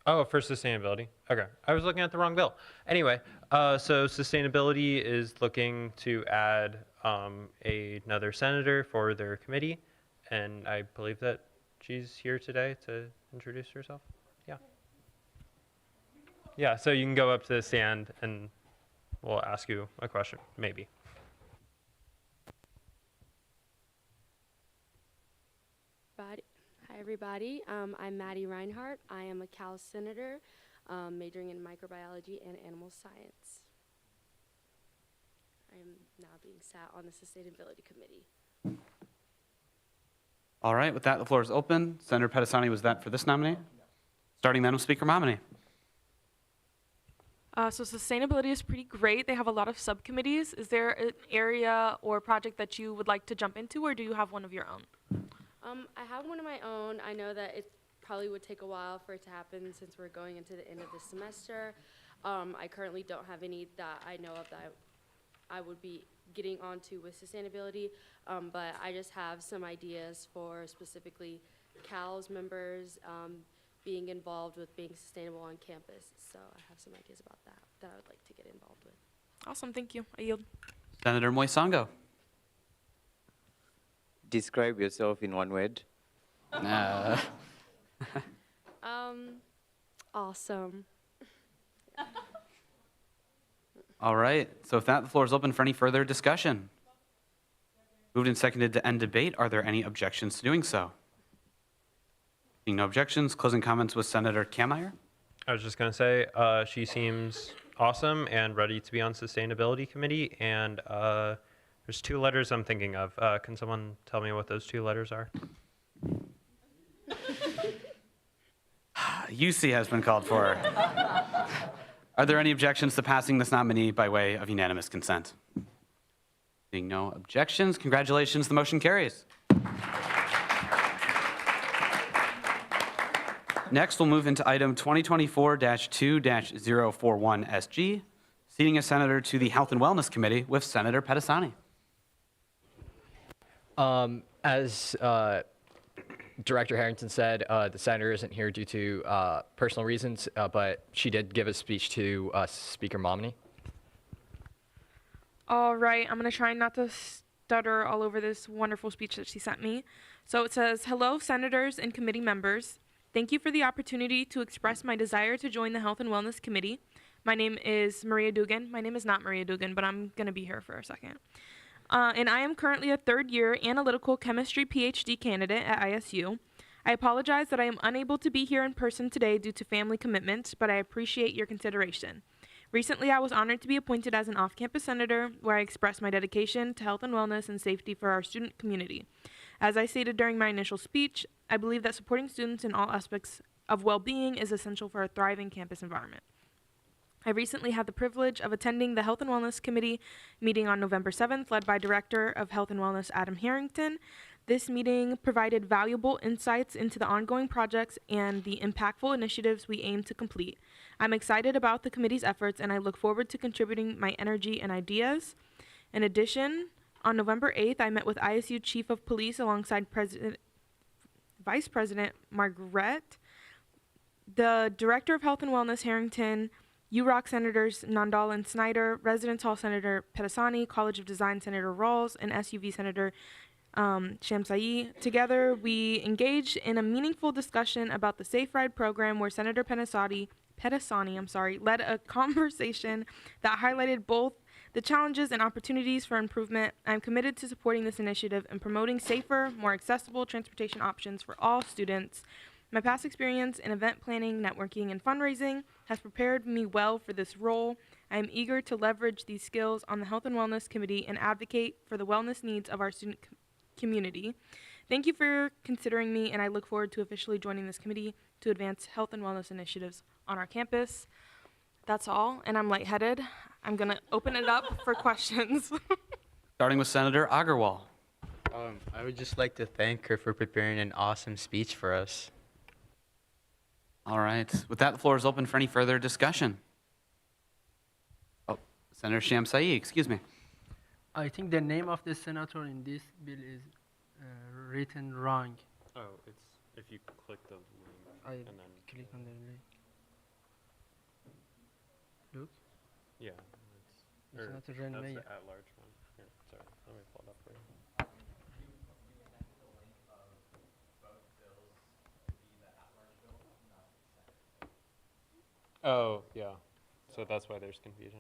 Oh, for sustainability. Okay, I was looking at the wrong bill. Anyway, so sustainability is looking to add another senator for their committee, and I believe that she's here today to introduce herself. Yeah. Yeah, so you can go up to the stand and we'll ask you a question, maybe. Hi, everybody. I'm Maddie Reinhardt. I am a Cal Senator, majoring in microbiology and animal science. I am now being sat on the Sustainability Committee. All right, with that, the floor is open. Senator Pedisani, was that for this nominee? Starting then with Speaker Momini. So sustainability is pretty great. They have a lot of subcommittees. Is there an area or project that you would like to jump into, or do you have one of your own? I have one of my own. I know that it's probably would take a while for it to happen since we're going into the end of the semester. I currently don't have any that I know of that I would be getting onto with sustainability, but I just have some ideas for specifically CAL's members being involved with being sustainable on campus. So I have some ideas about that I would like to get involved with. Awesome, thank you. I yield. Senator Moisango. Describe yourself in one word. Awesome. All right, so with that, the floor is open for any further discussion. Moved and seconded to end debate. Are there any objections to doing so? Seeing no objections, closing comments with Senator Kameyer. I was just going to say, she seems awesome and ready to be on Sustainability Committee. And there's 2 letters I'm thinking of. Can someone tell me what those 2 letters are? UC has been called for. Are there any objections to passing this nominee by way of unanimous consent? Seeing no objections, congratulations, the motion carries. Next, we'll move into item 2024-2-041SG, seating a senator to the Health and Wellness Committee with Senator Pedisani. As Director Harrington said, the senator isn't here due to personal reasons, but she did give a speech to Speaker Momney. All right, I'm going to try not to stutter all over this wonderful speech that she sent me. So it says, hello, senators and committee members. Thank you for the opportunity to express my desire to join the Health and Wellness Committee. My name is Maria Dugan. My name is not Maria Dugan, but I'm going to be here for a second. And I am currently a third-year analytical chemistry PhD candidate at ISU. I apologize that I am unable to be here in person today due to family commitments, but I appreciate your consideration. Recently, I was honored to be appointed as an off-campus senator, where I expressed my dedication to health and wellness and safety for our student community. As I stated during my initial speech, I believe that supporting students in all aspects of well-being is essential for a thriving campus environment. I recently had the privilege of attending the Health and Wellness Committee meeting on November 7th, led by Director of Health and Wellness Adam Harrington. This meeting provided valuable insights into the ongoing projects and the impactful initiatives we aim to complete. I'm excited about the committee's efforts, and I look forward to contributing my energy and ideas. In addition, on November 8th, I met with ISU Chief of Police alongside Vice President Margaret, the Director of Health and Wellness Harrington, UROC Senators Nandal and Snyder, Residence Hall Senator Pedisani, College of Design Senator Rawls, and SUV Senator Shamsai. Together, we engaged in a meaningful discussion about the Safe Ride program, where Senator Pedisani led a conversation that highlighted both the challenges and opportunities for improvement. I'm committed to supporting this initiative and promoting safer, more accessible transportation options for all students. My past experience in event planning, networking, and fundraising has prepared me well for this role. I am eager to leverage these skills on the Health and Wellness Committee and advocate for the wellness needs of our student community. Thank you for considering me, and I look forward to officially joining this committee to advance health and wellness initiatives on our campus. That's all, and I'm lightheaded. I'm going to open it up for questions. Starting with Senator Agarwal. I would just like to thank her for preparing an awesome speech for us. All right. With that, the floor is open for any further discussion. Oh, Senator Shamsai, excuse me. I think the name of the senator in this bill is written wrong. Oh, it's if you click the link I and then click on the link. Look. yeah, It's not a real that's name. the at-large one. Here, sorry, let me pull it up for you. Oh, yeah. So that's why there's confusion.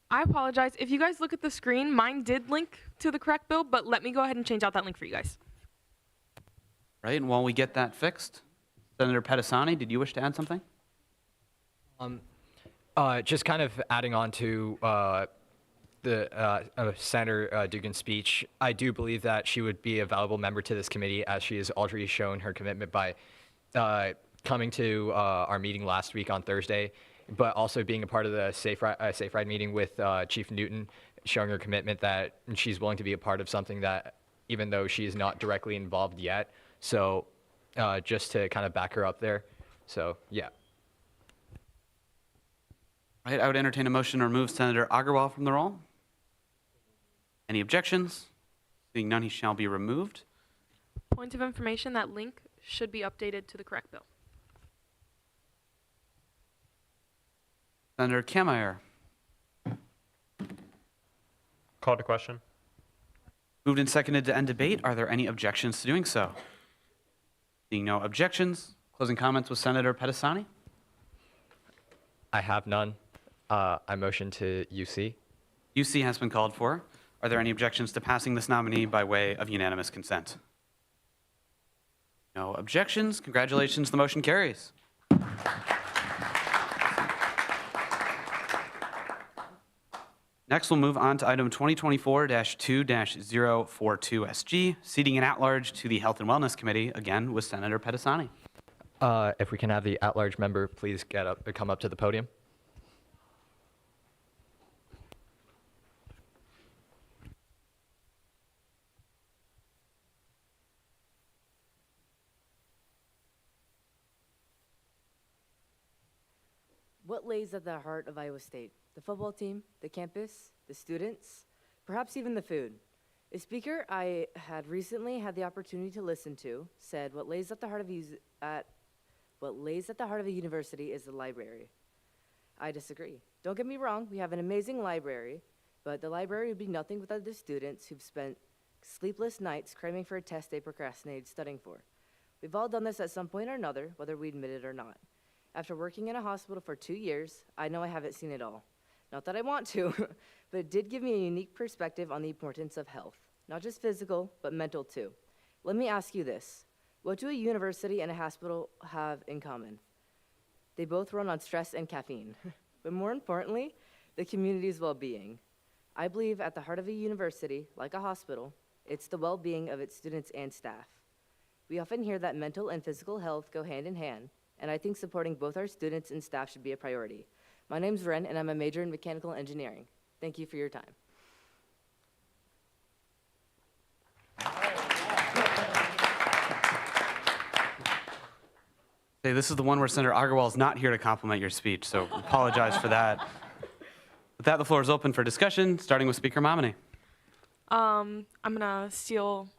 I apologize. If you guys look at the screen, mine did link to the correct bill, but let me go ahead and change out that link for you guys. Right, and while we get that fixed, Senator Pedisani, did you wish to add something? Just kind of adding on to Senator Dugan's speech, I do believe that she would be a valuable member to this committee, as she has already shown her commitment by coming to our meeting last week on Thursday, but also being a part of the Safe Ride meeting with Chief Newton, showing her commitment that she's willing to be a part of something that, even though she is not directly involved yet. So just to kind of back her up there. So, yeah. All right, I would entertain a motion to remove Senator Agarwal from the roll. Any objections? Seeing none, he shall be removed. Point of information, that link should be updated to the correct bill. Senator Kameyer. Call to question. Moved and seconded to end debate. Are there any objections to doing so? Seeing no objections, closing comments with Senator Pedisani. I have none. I motion to UC. UC has been called for. Are there any objections to passing this nominee by way of unanimous consent? No objections. Congratulations, the motion carries. Next, we'll move on to item 2024-2-042SG, seating an at-large to the Health and Wellness Committee, again with Senator Pedisani. If we can have the at-large member please come up to the podium. What lays at the heart of Iowa State? The football team, the campus, the students, perhaps even the food. A speaker I had recently had the opportunity to listen to said what lays at the heart of a university is the library. I disagree. Don't get me wrong, we have an amazing library, but the library would be nothing without the students who've spent sleepless nights cramming for a test they procrastinated studying for. We've all done this at some point or another, whether we admit it or not. After working in a hospital for 2 years, I know I haven't seen it all. Not that I want to, but it did give me a unique perspective on the importance of health. Not just physical, but mental too. Let me ask you this. What do a university and a hospital have in common? They both run on stress and caffeine. But more importantly, the community's well-being. I believe at the heart of a university, like a hospital, it's the well-being of its students and staff. We often hear that mental and physical health go hand in hand, and I think supporting both our students and staff should be a priority. My name's Ren, and I'm a major in mechanical engineering. Thank you for your time. Hey, this is the one where Senator Agarwal is not here to compliment your speech, so apologize for that. With that, the floor is open for discussion, starting with Speaker Momini. I'm gonna steal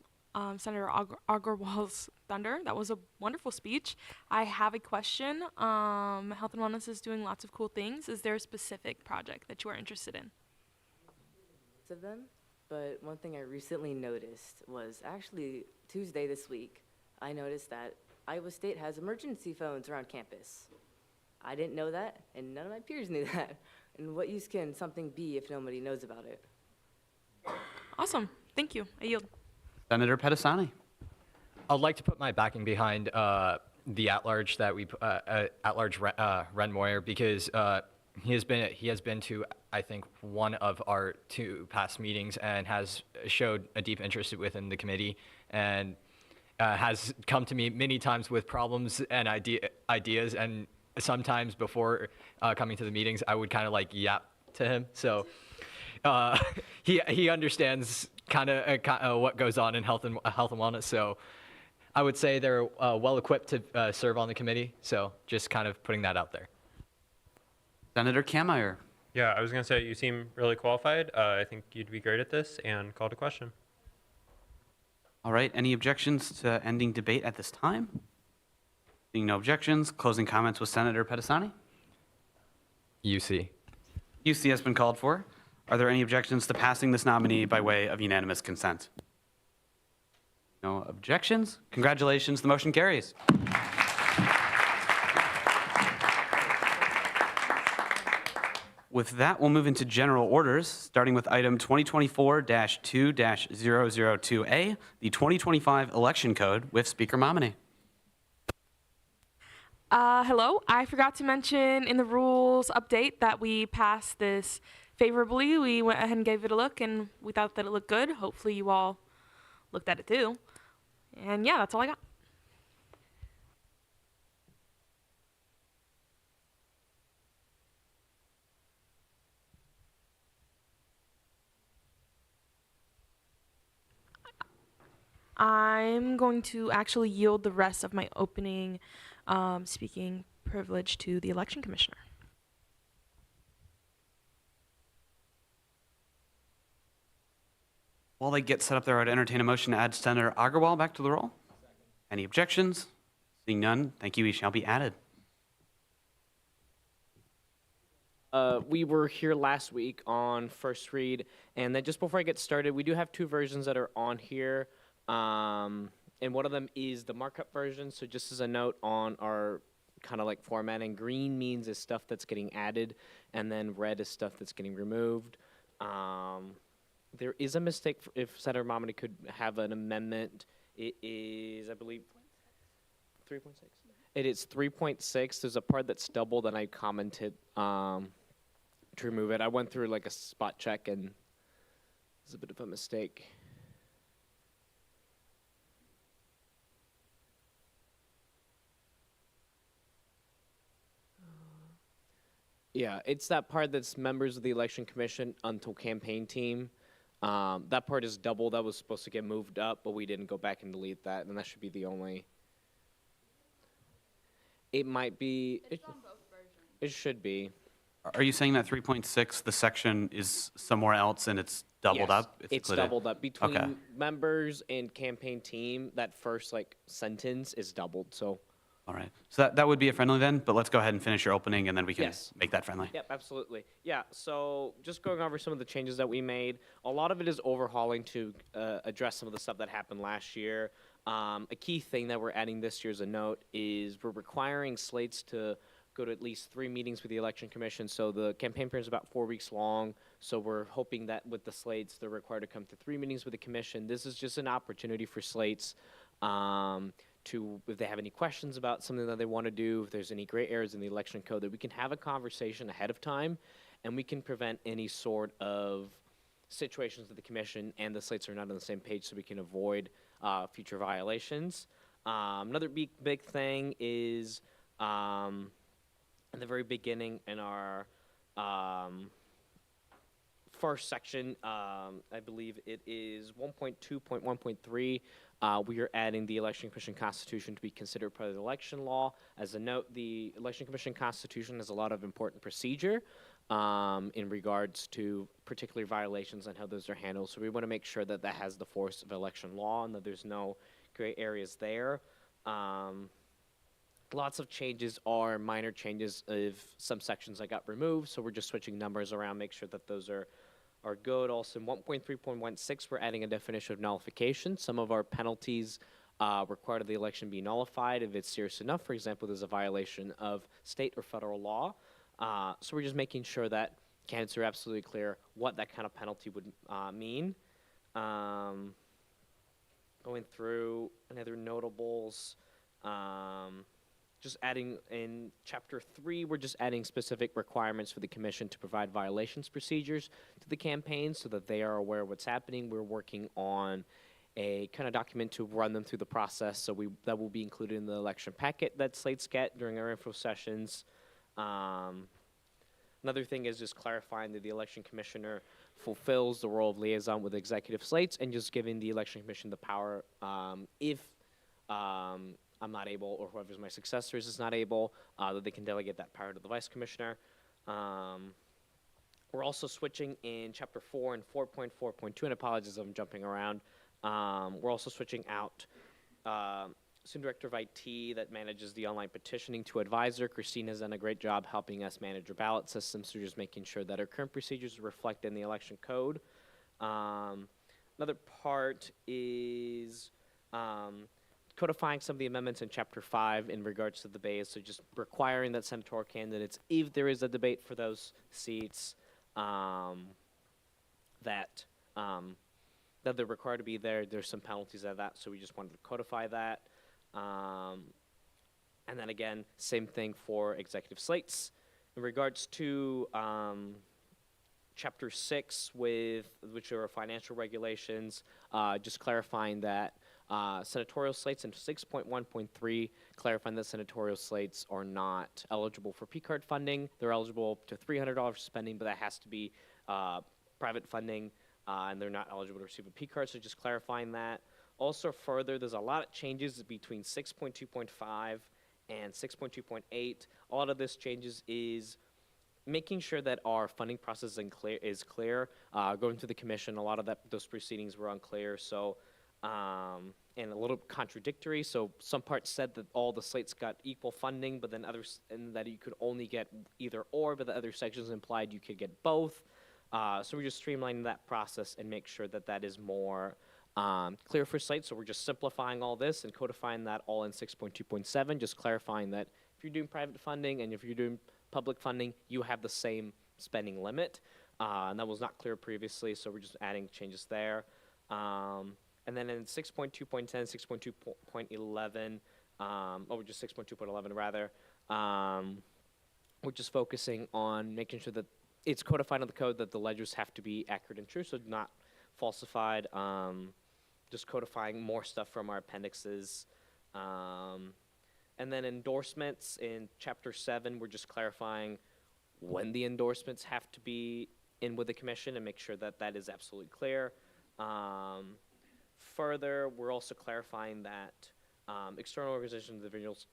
Senator Agarwal's thunder. That was a wonderful speech. I have a question. Health and Wellness is doing lots of cool things. Is there a specific project that you are interested in? Of them, but one thing I recently noticed was actually Tuesday this week, I noticed that Iowa State has emergency phones around campus. I didn't know that, and none of my peers knew that. And what use can something be if nobody knows about it? Awesome. Thank you. I yield. Senator Pedisani. I'd like to put my backing behind the at-large that at-large Ren Moyer, because he has been to, I think, one of our 2 past meetings and has showed a deep interest within the committee, and has come to me many times with problems and ideas, and sometimes before coming to the meetings, I would kind of like yap to him. So he understands kind of what goes on in health and wellness. So I would say they're well equipped to serve on the committee. So just kind of putting that out there. Senator Kameyer. Yeah, I was going to say you seem really qualified. I think you'd be great at this, and call to question. All right, any objections to ending debate at this time? Seeing no objections, closing comments with Senator Pedisani. UC. UC has been called for. Are there any objections to passing this nominee by way of unanimous consent? No objections. Congratulations, the motion carries. With that, we'll move into general orders, starting with item 2024-2-002A, the 2025 election code with Speaker Momini. Hello. I forgot to mention in the rules update that we passed this favorably. We went ahead and gave it a look, and we thought that it looked good. Hopefully you all looked at it too. And yeah, that's all I got. I'm going to actually yield the rest of my opening speaking privilege to the election commissioner. While they get set up there, I'd entertain a motion to add Senator Agarwal back to the roll. Any objections? Seeing none, thank you. He shall be added. We were here last week on first read, and then just before I get started, we do have two versions that are on here, and one of them is the markup version. So just as a note on our kind of like formatting, green means is stuff that's getting added, and then red is stuff that's getting removed. There is a mistake if Senator Momedy could have an amendment. It is, I believe, 3.6. It is 3.6. There's a part that's doubled, and I commented to remove it. I went through like a spot check, and it's a bit of a mistake. Yeah, it's that part that's members of the election commission until campaign team. That part is double. That was supposed to get moved up, but we didn't go back and delete that, and that should be the only. It might be. It should be. Are you saying that 3.6, the section is somewhere else and it's doubled Yes, up? It's included? doubled up between Okay. members and campaign team. That first like sentence is doubled. So. All right. So that would be a friendly then, but let's go ahead and finish your opening and then we can Yes. make that friendly. Yep, absolutely. Yeah, so just going over some of the changes that we made. A lot of it is overhauling to address some of the stuff that happened last year. A key thing that we're adding this year as a note is we're requiring slates to go to at least 3 meetings with the Election Commission. So the campaign period is about 4 weeks long. So we're hoping that with the slates, they're required to come to 3 meetings with the commission. This is just an opportunity for slates to, if they have any questions about something that they want to do, if there's any gray areas in the election code, that we can have a conversation ahead of time, and we can prevent any sort of situations that the commission and the slates are not on the same page, so we can avoid future violations. Another big thing is in the very beginning in our first section, I believe it is 1.2.1.3, we are adding the Election Commission Constitution to be considered part of the election law. As a note, the Election Commission Constitution has a lot of important procedure in regards to particular violations and how those are handled. So we want to make sure that that has the force of election law and that there's no gray areas there. Lots of changes are minor changes of some sections that got removed, so we're just switching numbers around, make sure that those are good. Also, in 1.3.16, we're adding a definition of nullification. Some of our penalties require the election be nullified if it's serious enough. For example, there's a violation of state or federal law. So we're just making sure that candidates are absolutely clear what that kind of penalty would mean. Going through another notables. Just adding in Chapter 3, we're just adding specific requirements for the commission to provide violations procedures to the campaign so that they are aware of what's happening. We're working on a kind of document to run them through the process, so that will be included in the election packet that slates get during our info sessions. Another thing is just clarifying that the election commissioner fulfills the role of liaison with executive slates and just giving the election commission the power if I'm not able, or whoever's my successor is not able, that they can delegate that power to the vice commissioner. We're also switching in Chapter 4 and 4.4.2, and apologies if I'm jumping around. We're also switching out Student Director of IT that manages the online petitioning to advisor. Christine has done a great job helping us manage our ballot system, so we're just making sure that our current procedures reflect in the election code. Another part is codifying some of the amendments in Chapter 5 in regards to the debates, so just requiring that senatorial candidates, if there is a debate for those seats, that they're required to be there. There's some penalties of that, so we just wanted to codify that. And then again, same thing for executive slates. In regards to Chapter 6, which are financial regulations, just clarifying that senatorial slates, and 6.1.3 clarifying that senatorial slates are not eligible for P-card funding. They're eligible up to $300 spending, but that has to be private funding, and they're not eligible to receive a P-card, so just clarifying that. Also further, there's a lot of changes between 6.2.5 and 6.2.8. A lot of this changes is making sure that our funding process is clear. Going through the commission, a lot of those proceedings were unclear, so and a little contradictory. So some parts said that all the slates got equal funding, but then others, and that you could only get either or, but the other sections implied you could get both. So we're just streamlining that process and make sure that that is more clear for slates. So we're just simplifying all this and codifying that all in 6.2.7, just clarifying that if you're doing private funding and if you're doing public funding, you have the same spending limit. And that was not clear previously, so we're just adding changes there. And then in 6.2.10, 6.2.11, or just 6.2.11 rather, we're just focusing on making sure that it's codified in the code that the ledgers have to be accurate and true, so not falsified. Just codifying more stuff from our appendixes. And then endorsements in Chapter 7, we're just clarifying when the endorsements have to be in with the commission and make sure that that is absolutely clear. Further, we're also clarifying that external organizations and individuals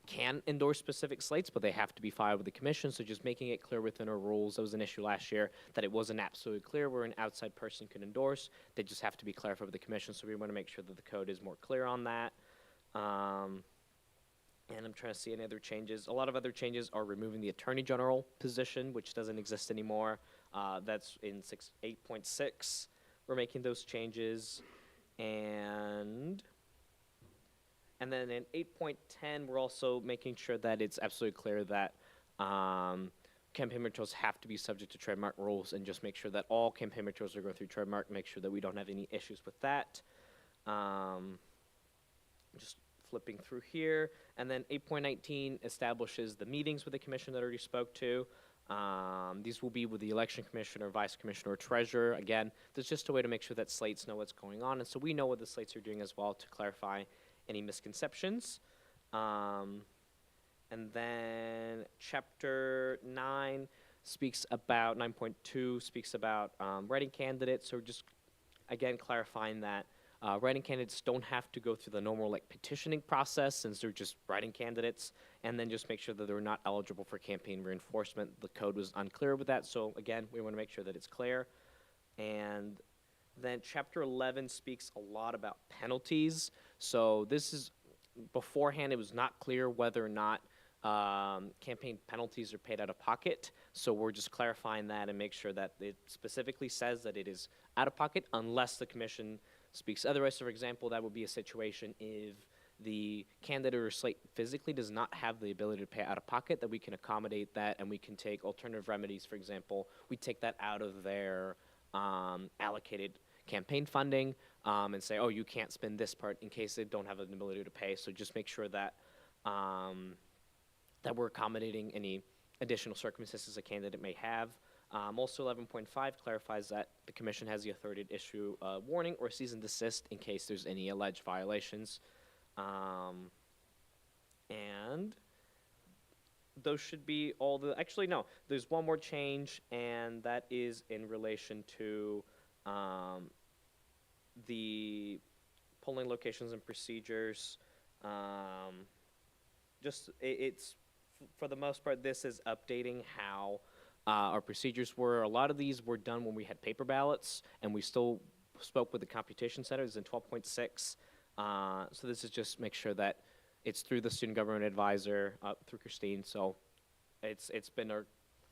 can endorse specific slates, but they have to be filed with the commission, so just making it clear within our rules. That was an issue last year, that it wasn't absolutely clear where an outside person can endorse. They just have to be clarified with the commission, so we want to make sure that the code is more clear on that. And I'm trying to see any other changes. A lot of other changes are removing the Attorney General position, which doesn't exist anymore. That's in 8.6. We're making those changes. And then in 8.10, we're also making sure that it's absolutely clear that campaign materials have to be subject to trademark rules, and just make sure that all campaign materials are going through trademark, make sure that we don't have any issues with that. Just flipping through here. And then 8.19 establishes the meetings with the commission that I already spoke to. These will be with the election commissioner, vice commissioner, or treasurer. Again, there's just a way to make sure that slates know what's going on, and so we know what the slates are doing as well to clarify any misconceptions. And then Chapter 9 speaks about, 9.2 speaks about writing candidates. So just, again, clarifying that writing candidates don't have to go through the normal petitioning process, since they're just writing candidates, and then just make sure that they're not eligible for campaign reinforcement. The code was unclear with that, so again, we want to make sure that it's clear. And then Chapter 11 speaks a lot about penalties. So this is, beforehand, it was not clear whether or not campaign penalties are paid out of pocket. So we're just clarifying that and make sure that it specifically says that it is out of pocket unless the commission speaks otherwise. So for example, that would be a situation if the candidate or slate physically does not have the ability to pay out of pocket, that we can accommodate that and we can take alternative remedies. For example, we take that out of their allocated campaign funding and say, oh, you can't spend this part in case they don't have an ability to pay. So just make sure that that we're accommodating any additional circumstances a candidate may have. Also, 11.5 clarifies that the commission has the authority to issue a warning or cease and desist in case there's any alleged violations. And those should be all the, actually no, there's one more change, and that is in relation to the polling locations and procedures. It's, for the most part, this is updating how our procedures were. A lot of these were done when we had paper ballots, and we still spoke with the computation center. It's in 12.6. So this is just make sure that it's through the student government advisor, through Christine. So it's been our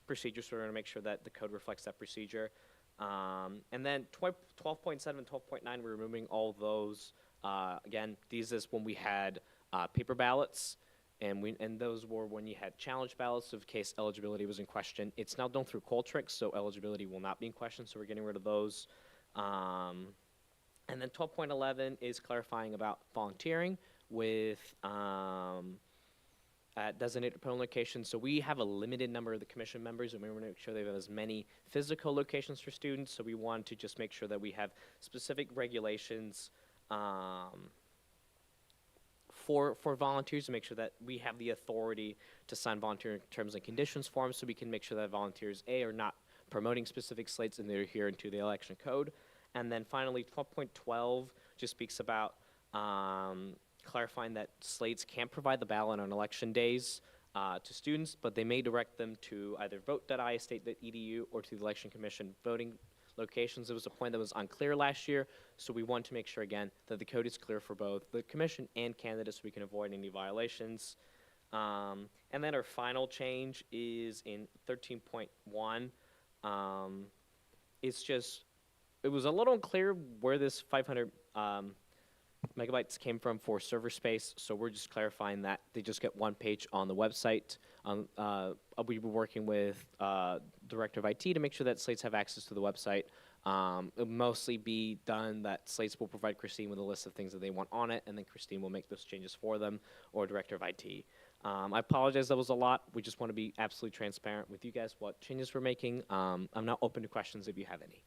procedure, so we're gonna make sure that the code reflects that procedure. And then 12.7 and 12.9, we're removing all those. Again, these is when we had paper ballots, and those were when you had challenge ballots of case eligibility was in question. It's now done through Qualtrics, so eligibility will not be in question, so we're getting rid of those. And then 12.11 is clarifying about volunteering with designated polling locations. So we have a limited number of the commission members, and we want to make sure they have as many physical locations for students. So we want to just make sure that we have specific regulations for volunteers, to make sure that we have the authority to sign volunteer terms and conditions forms, so we can make sure that volunteers, A, are not promoting specific slates and they're adhering to the election code. And then finally, 12.12 just speaks about clarifying that slates can't provide the ballot on election days to students, but they may direct them to either vote.iastate.edu or to the Election Commission voting locations. It was a point that was unclear last year, so we want to make sure, again, that the code is clear for both the commission and candidates so we can avoid any violations. And then our final change is in 13.1. It's just, it was a little unclear where this 500 megabytes came from for server space, so we're just clarifying that they just get one page on the website. We were working with Director of IT to make sure that slates have access to the website. It'll mostly be done that slates will provide Christine with a list of things that they want on it, and then Christine will make those changes for them, or Director of IT. I apologize, that was a lot. We just want to be absolutely transparent with you guys what changes we're making. I'm now open to questions if you have any.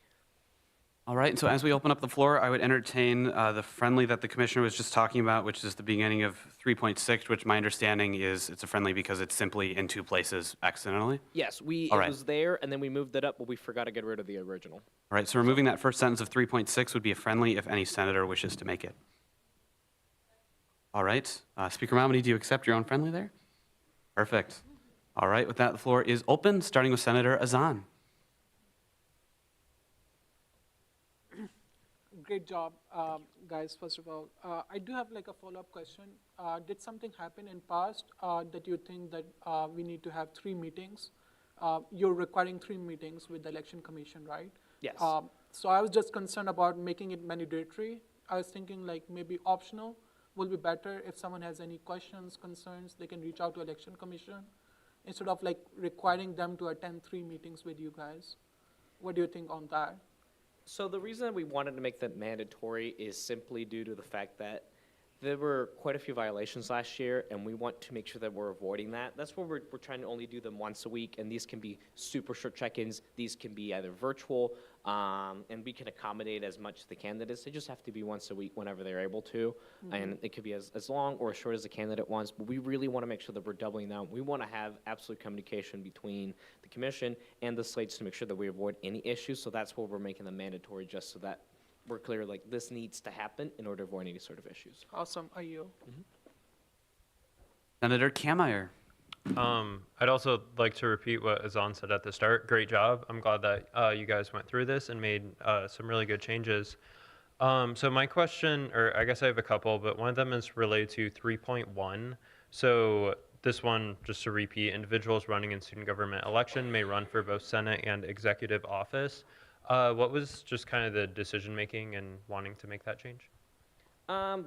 All right, and so as we open up the floor, I would entertain the friendly that the commissioner was just talking about, which is the beginning of 3.6, which my understanding is it's a friendly because it's simply in two places accidentally. Yes, it All right. was there, and then we moved it up, but we forgot to get rid of the original. All right, so removing that first sentence of 3.6 would be a friendly if any senator wishes to make it. All right, Speaker Malmedy, do you accept your own friendly there? Perfect. All right, with that, the floor is open, starting with Senator Azan. Great job, guys, first of all. I do have like a follow-up question. Did something happen in past that you think that we need to have 3 meetings? You're requiring 3 meetings with the Election Commission, right? Yes. So I was just concerned about making it mandatory. I was thinking like maybe optional will be better. If someone has any questions, concerns, they can reach out to Election Commission instead of like requiring them to attend 3 meetings with you guys. What do you think on that? So the reason we wanted to make that mandatory is simply due to the fact that there were quite a few violations last year, and we want to make sure that we're avoiding that. That's why we're trying to only do them once a week, and these can be super short check-ins. These can be either virtual, and we can accommodate as much as the candidates. They just have to be once a week whenever they're able to, and it could be as long or as short as the candidate wants, but we really want to make sure that we're doubling down. We want to have absolute communication between the commission and the slates to make sure that we avoid any issues, so that's why we're making them mandatory, just so that we're clear, like, this needs to happen in order to avoid any sort of issues. Awesome. Are you? Senator Kameyer. I'd also like to repeat what Azan said at the start. Great job. I'm glad that you guys went through this and made some really good changes. So my question, or I guess I have a couple, but one of them is related to 3.1. So this one, just to repeat, individuals running in student government election may run for both Senate and executive office. What was just kind of the decision-making and wanting to make that change?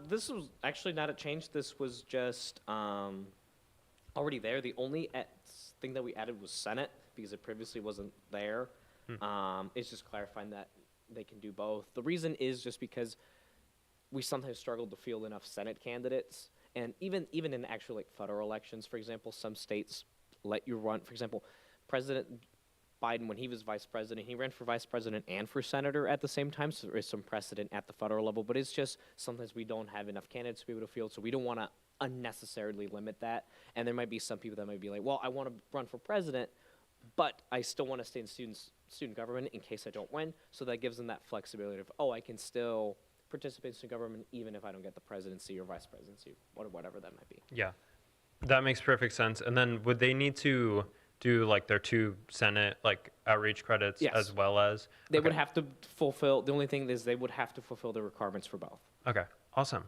This was actually not a change. This was just already there. The only thing that we added was Senate because it previously wasn't there. It's just clarifying that they can do both. The reason is just because we sometimes struggle to field enough Senate candidates, and even in actual like federal elections, for example, some states let you run. For example, President Biden, when he was vice president, he ran for vice president and for senator at the same time, so there is some precedent at the federal level, but it's just sometimes we don't have enough candidates to be able to field, so we don't want to unnecessarily limit that. And there might be some people that might be like, well, I want to run for president, but I still want to stay in student government in case I don't win, so that gives them that flexibility of, oh, I can still participate in student government even if I don't get the presidency or vice presidency, or whatever that might be. Yeah, that makes perfect sense. And then would they need to do like their 2 Senate like outreach credits as well as? They would have to fulfill, the only thing is they would have to fulfill the requirements for both. Okay, awesome.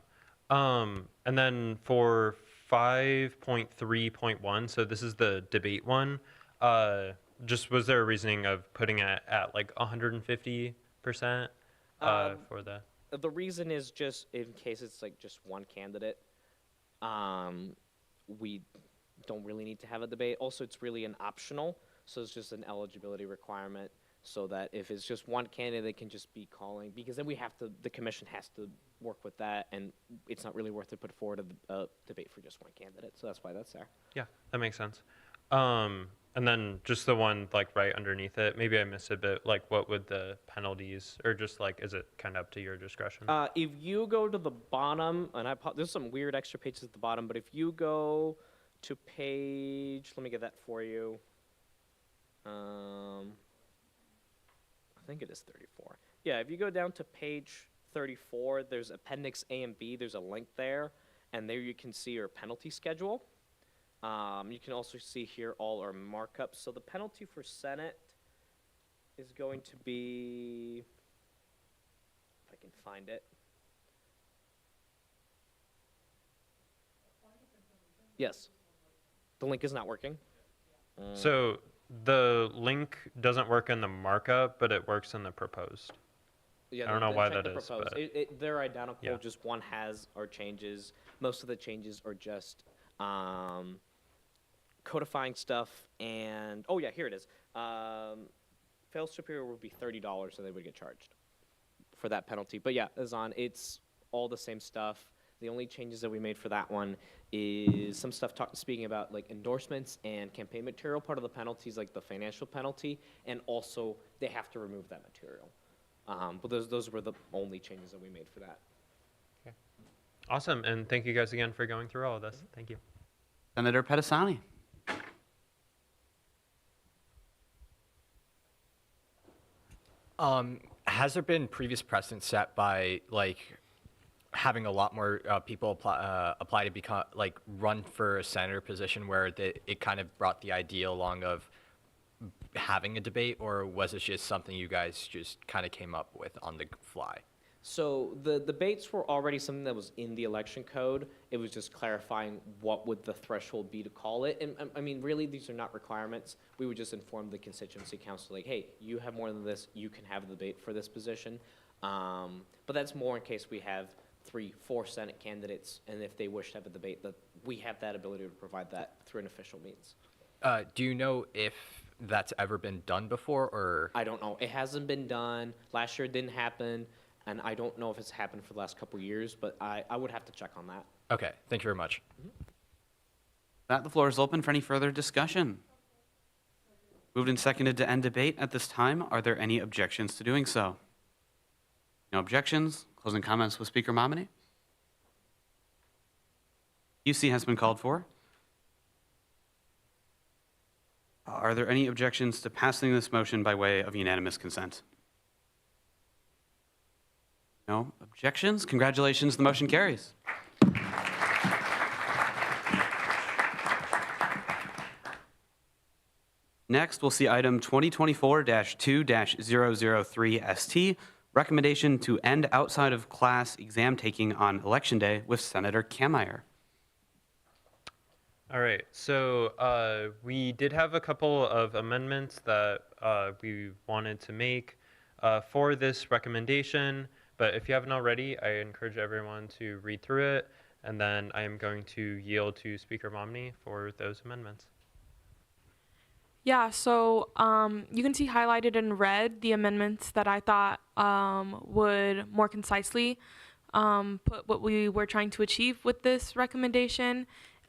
And then for 5.3.1, so this is the debate one, just was there a reasoning of putting it at like 150% for the? The reason is just in case it's like just one candidate, we don't really need to have a debate. Also, it's really an optional, so it's just an eligibility requirement, so that if it's just one candidate, they can just be calling, because then the commission has to work with that, and it's not really worth to put forward a debate for just one candidate, so that's why that's there. Yeah, that makes sense. And then just the one like right underneath it, maybe I missed it, but like what would the penalties, or just like, is it kind of up to your discretion? If you go to the bottom, and there's some weird extra pages at the bottom, but if you go to page, let me get that for you. I think it is 34. Yeah, if you go down to page 34, there's Appendix A and B. There's a link there, and there you can see your penalty schedule. You can also see here all our markups. So the penalty for Senate is going to be, if I can find it. Yes. The link is not working. So the link doesn't work in the markup, but it works in the proposed. Yeah, I don't know why check that the is, proposed. but They're identical, yeah. just one has our changes. Most of the changes are just codifying stuff, and, oh yeah, here it is. Fail superior would be $30, and they would get charged for that penalty. But yeah, Azan, it's all the same stuff. The only changes that we made for that one is some stuff speaking about like endorsements and campaign material. Part of the penalties, like the financial penalty, and also they have to remove that material. But those were the only changes that we made for that. Okay. Awesome, and thank you guys again for going through all of this. Thank you. Senator Pedisani. Has there been previous precedent set by like having a lot more people apply to become run for a senator position where it kind of brought the idea along of having a debate, or was it just something you guys just kind of came up with on the fly? So the debates were already something that was in the election code. It was just clarifying what would the threshold be to call it. And I mean, really, these are not requirements. We would just inform the constituency council, like, hey, you have more than this, you can have a debate for this position. But that's more in case we have 3-4 Senate candidates, and if they wish to have a debate, that we have that ability to provide that through an official means. Do you know if that's ever been done before, or? I don't know. It hasn't been done. Last year it didn't happen, and I don't know if it's happened for the last couple of years, but I would have to check on that. Okay, thank you very much. That the floor is open for any further discussion. Moved and seconded to end debate at this time. Are there any objections to doing so? No objections. Closing comments with Speaker Momini. UC has been called for. Are there any objections to passing this motion by way of unanimous consent? No objections. Congratulations, the motion carries. Next, we'll see item 2024-2-003 ST, recommendation to end outside of class exam taking on Election Day with Senator Kammeier. All right, so we did have a couple of amendments that we wanted to make for this recommendation, but if you haven't already, I encourage everyone to read through it, and then I am going to yield to Speaker Momini for those amendments. Yeah, so you can see highlighted in red the amendments that I thought would more concisely put what we were trying to achieve with this recommendation.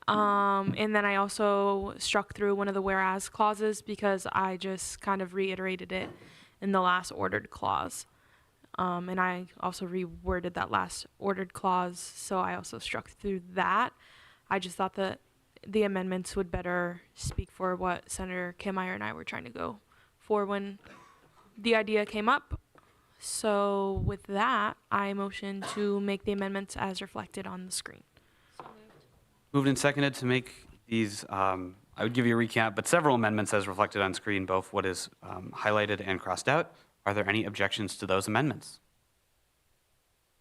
And then I also struck through one of the whereas clauses because I just kind of reiterated it in the last ordered clause. And I also reworded that last ordered clause, so I also struck through that. I just thought that the amendments would better speak for what Senator Kammeier and I were trying to go for when the idea came up. So with that, I motion to make the amendments as reflected on the screen. Moved and seconded to make these, I would give you a recap, but several amendments as reflected on screen, both what is highlighted and crossed out. Are there any objections to those amendments?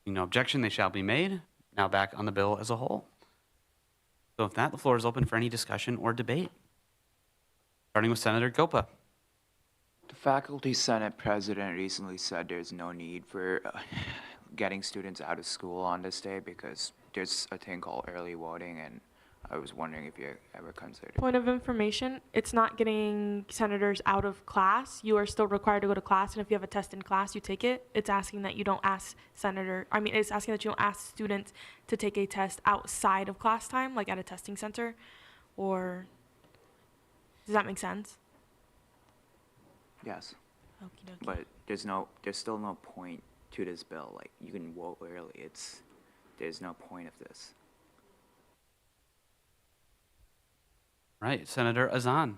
Seeing no objection, they shall be made. Now back on the bill as a whole. So with that, the floor is open for any discussion or debate. Starting with Senator Gopa. The Faculty Senate president recently said there's no need for getting students out of school on this day because there's a thing called early voting, and I was wondering if you ever considered. Point of information, it's not getting senators out of class. You are still required to go to class, and if you have a test in class, you take it. It's asking that you don't ask it's asking that you don't ask students to take a test outside of class time, like at a testing center, or does that make sense? Yes. Okie dokie. But there's still no point to this bill. Like, you can vote early. There's no point of this. Right, Senator Azan.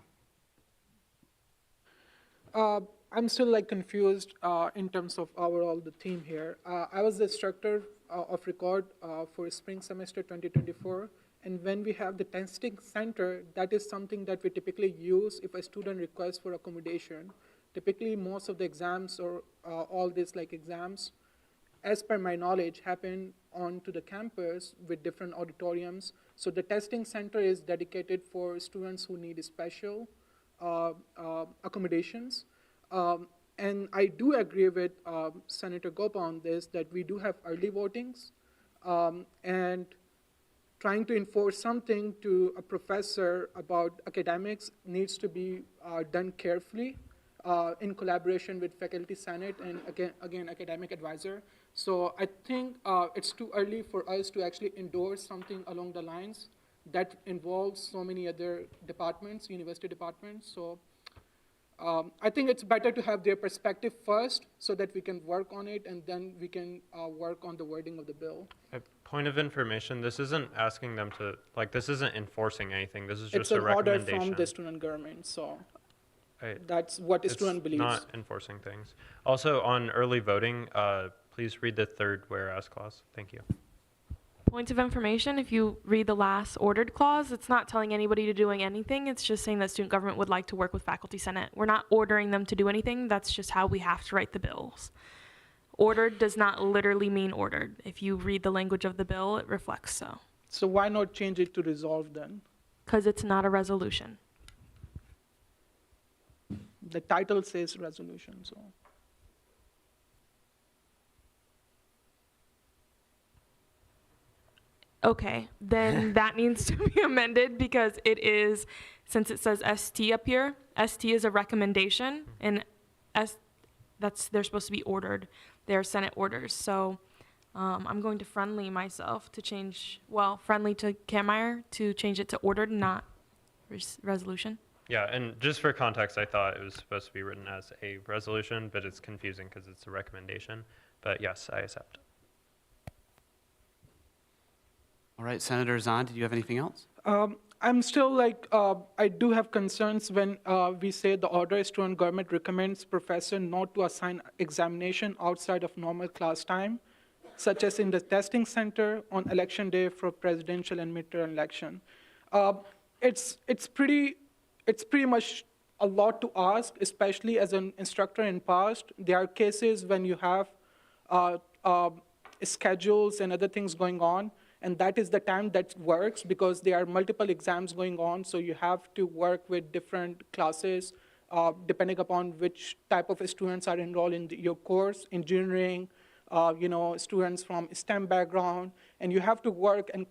I'm still like confused in terms of overall the theme here. I was the instructor of record for spring semester 2024. And when we have the testing center, that is something that we typically use if a student requests for accommodation. Typically, most of the exams or all these like exams, as per my knowledge, happen onto the campus with different auditoriums. So the testing center is dedicated for students who need special accommodations. And I do agree with Senator Gopa on this, that we do have early votings. And trying to enforce something to a professor about academics needs to be done carefully in collaboration with faculty senate and again academic advisor. So I think it's too early for us to actually endorse something along the lines that involves so many other departments, university departments. So I think it's better to have their perspective first so that we can work on it, and then we can work on the wording of the bill. A point of information, this isn't asking them to, like, this isn't enforcing anything. This is just a It's an order recommendation. from the student government, so Right. that's what the student believes. It's not enforcing things. Also, on early voting, please read the third whereas clause. Thank you. Points of information, if you read the last ordered clause, it's not telling anybody to doing anything. It's just saying that student government would like to work with faculty senate. We're not ordering them to do anything. That's just how we have to write the bills. Ordered does not literally mean ordered. If you read the language of the bill, it reflects so. So why not change it to resolve then? Because it's not a resolution. The title says resolution, so. Okay, then that needs to be amended because it is, since it says ST up here, ST is a recommendation, and they're supposed to be ordered. They're Senate orders. So I'm going to friendly myself to change, friendly to Kameyer to change it to ordered, not resolution. Yeah, and just for context, I thought it was supposed to be written as a resolution, but it's confusing because it's a recommendation. But yes, I accept. All right, Senator Zahn, did you have anything else? I'm still like, I do have concerns when we say the order student government recommends professor not to assign examination outside of normal class time, such as in the testing center on election day for presidential and midterm election. It's pretty much a lot to ask, especially as an instructor in past. There are cases when you have schedules and other things going on, and that is the time that works because there are multiple exams going on, so you have to work with different classes depending upon which type of students are enrolled in your course, engineering, students from STEM background, and you have to work and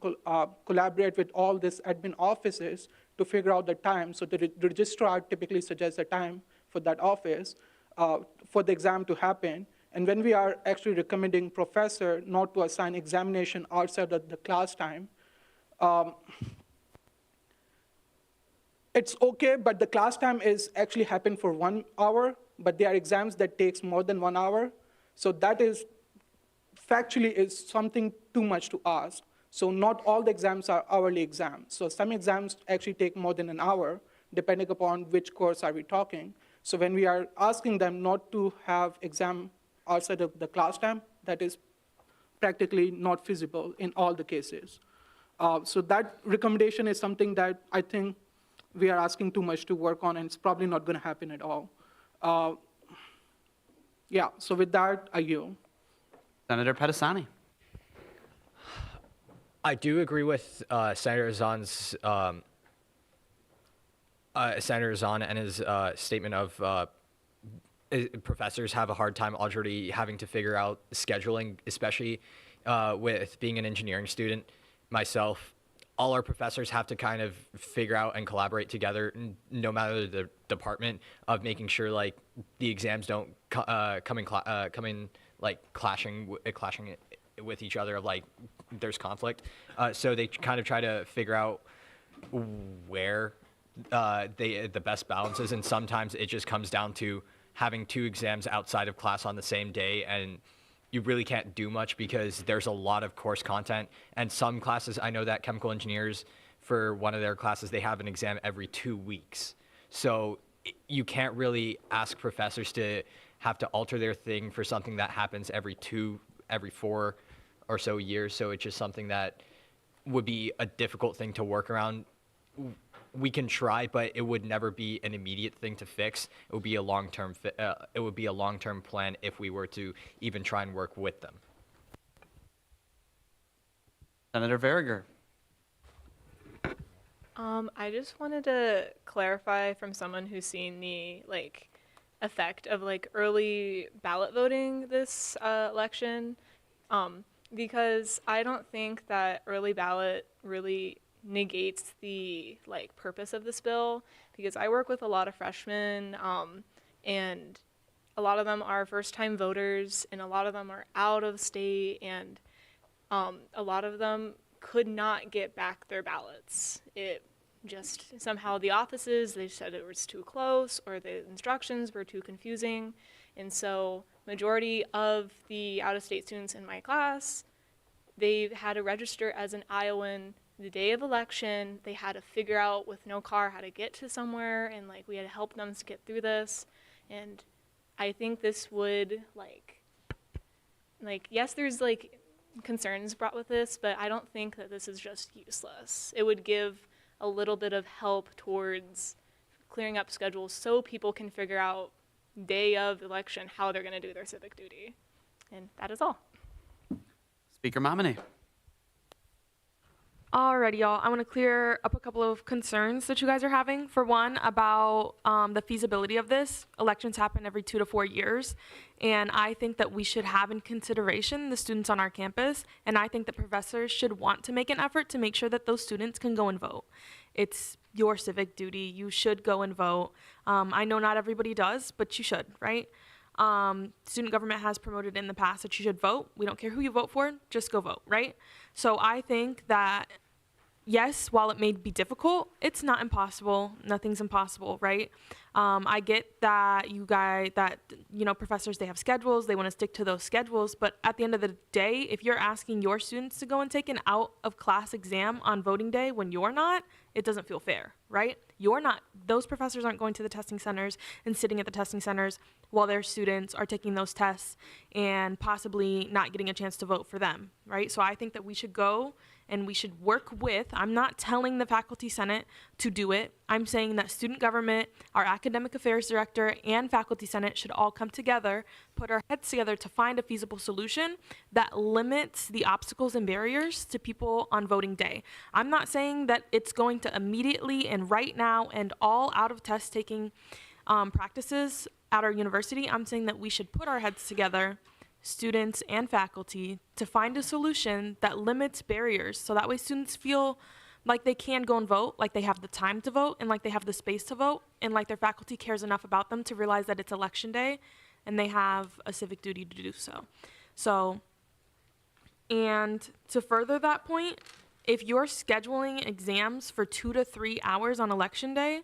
collaborate with all these admin offices to figure out the time. So the registrar typically suggests a time for that office for the exam to happen. And when we are actually recommending professor not to assign examination outside of the class time, it's okay, but the class time is actually happen for 1 hour, but there are exams that takes more than 1 hour. So that is factually is something too much to ask. So not all the exams are hourly exams. So some exams actually take more than an hour, depending upon which course are we talking. So when we are asking them not to have exam outside of the class time, that is practically not feasible in all the cases. So that recommendation is something that I think we are asking too much to work on, and it's probably not going to happen at all. Yeah, so with that, I yield. Senator Pedisani. I do agree with Senator Zahn's Senator Zahn and his statement of professors have a hard time already having to figure out scheduling, especially with being an engineering student myself. All our professors have to kind of figure out and collaborate together, no matter the department, of making sure like the exams don't come in like clashing with each other, of like there's conflict. So they kind of try to figure out where the best balance is, and sometimes it just comes down to having 2 exams outside of class on the same day, and you really can't do much because there's a lot of course content. And some classes, I know that chemical engineers, for one of their classes, they have an exam every 2 weeks. So you can't really ask professors to have to alter their thing for something that happens every 4 or so years. So it's just something that would be a difficult thing to work around. We can try, but it would never be an immediate thing to fix. It would be a long-term. It would be a long-term plan if we were to even try and work with them. Senator Verriger. I just wanted to clarify from someone who's seen the effect of early ballot voting this election, because I don't think that early ballot really negates the purpose of this bill, because I work with a lot of freshmen, and a lot of them are first-time voters, and a lot of them are out of state, and a lot of them could not get back their ballots. It just somehow the offices, they said it was too close or the instructions were too confusing. And so majority of the out-of-state students in my class, they had to register as an Iowan the day of election. They had to figure out with no car how to get to somewhere, and we had to help them to get through this. And I think this would yes, there's concerns brought with this, but I don't think that this is just useless. It would give a little bit of help towards clearing up schedules so people can figure out day of election how they're going to do their civic duty. And that is all. Speaker Momini. Alrighty, y'all. I want to clear up a couple of concerns that you guys are having. For one, about the feasibility of this. Elections happen every 2 to 4 years, and I think that we should have in consideration the students on our campus, and I think that professors should want to make an effort to make sure that those students can go and vote. It's your civic duty. You should go and vote. I know not everybody does, but you should, right? Student government has promoted in the past that you should vote. We don't care who you vote for, just go vote, right? So I think that, yes, while it may be difficult, it's not impossible. Nothing's impossible, right? I get that professors, they have schedules, they want to stick to those schedules, but at the end of the day, if you're asking your students to go and take an out-of-class exam on voting day when you're not, it doesn't feel fair, right? Those professors aren't going to the testing centers and sitting at the testing centers while their students are taking those tests and possibly not getting a chance to vote for them, right? So I think that we should go and we should work with, I'm not telling the Faculty Senate to do it. I'm saying that student government, our academic affairs director, and Faculty Senate should all come together, put our heads together to find a feasible solution that limits the obstacles and barriers to people on voting day. I'm not saying that it's going to immediately and right now end all out of test taking practices at our university. I'm saying that we should put our heads together, students and faculty, to find a solution that limits barriers, so that way students feel like they can go and vote, like they have the time to vote, and like they have the space to vote, and like their faculty cares enough about them to realize that it's election day and they have a civic duty to do so. And to further that point, if you're scheduling exams for 2 to 3 hours on election day,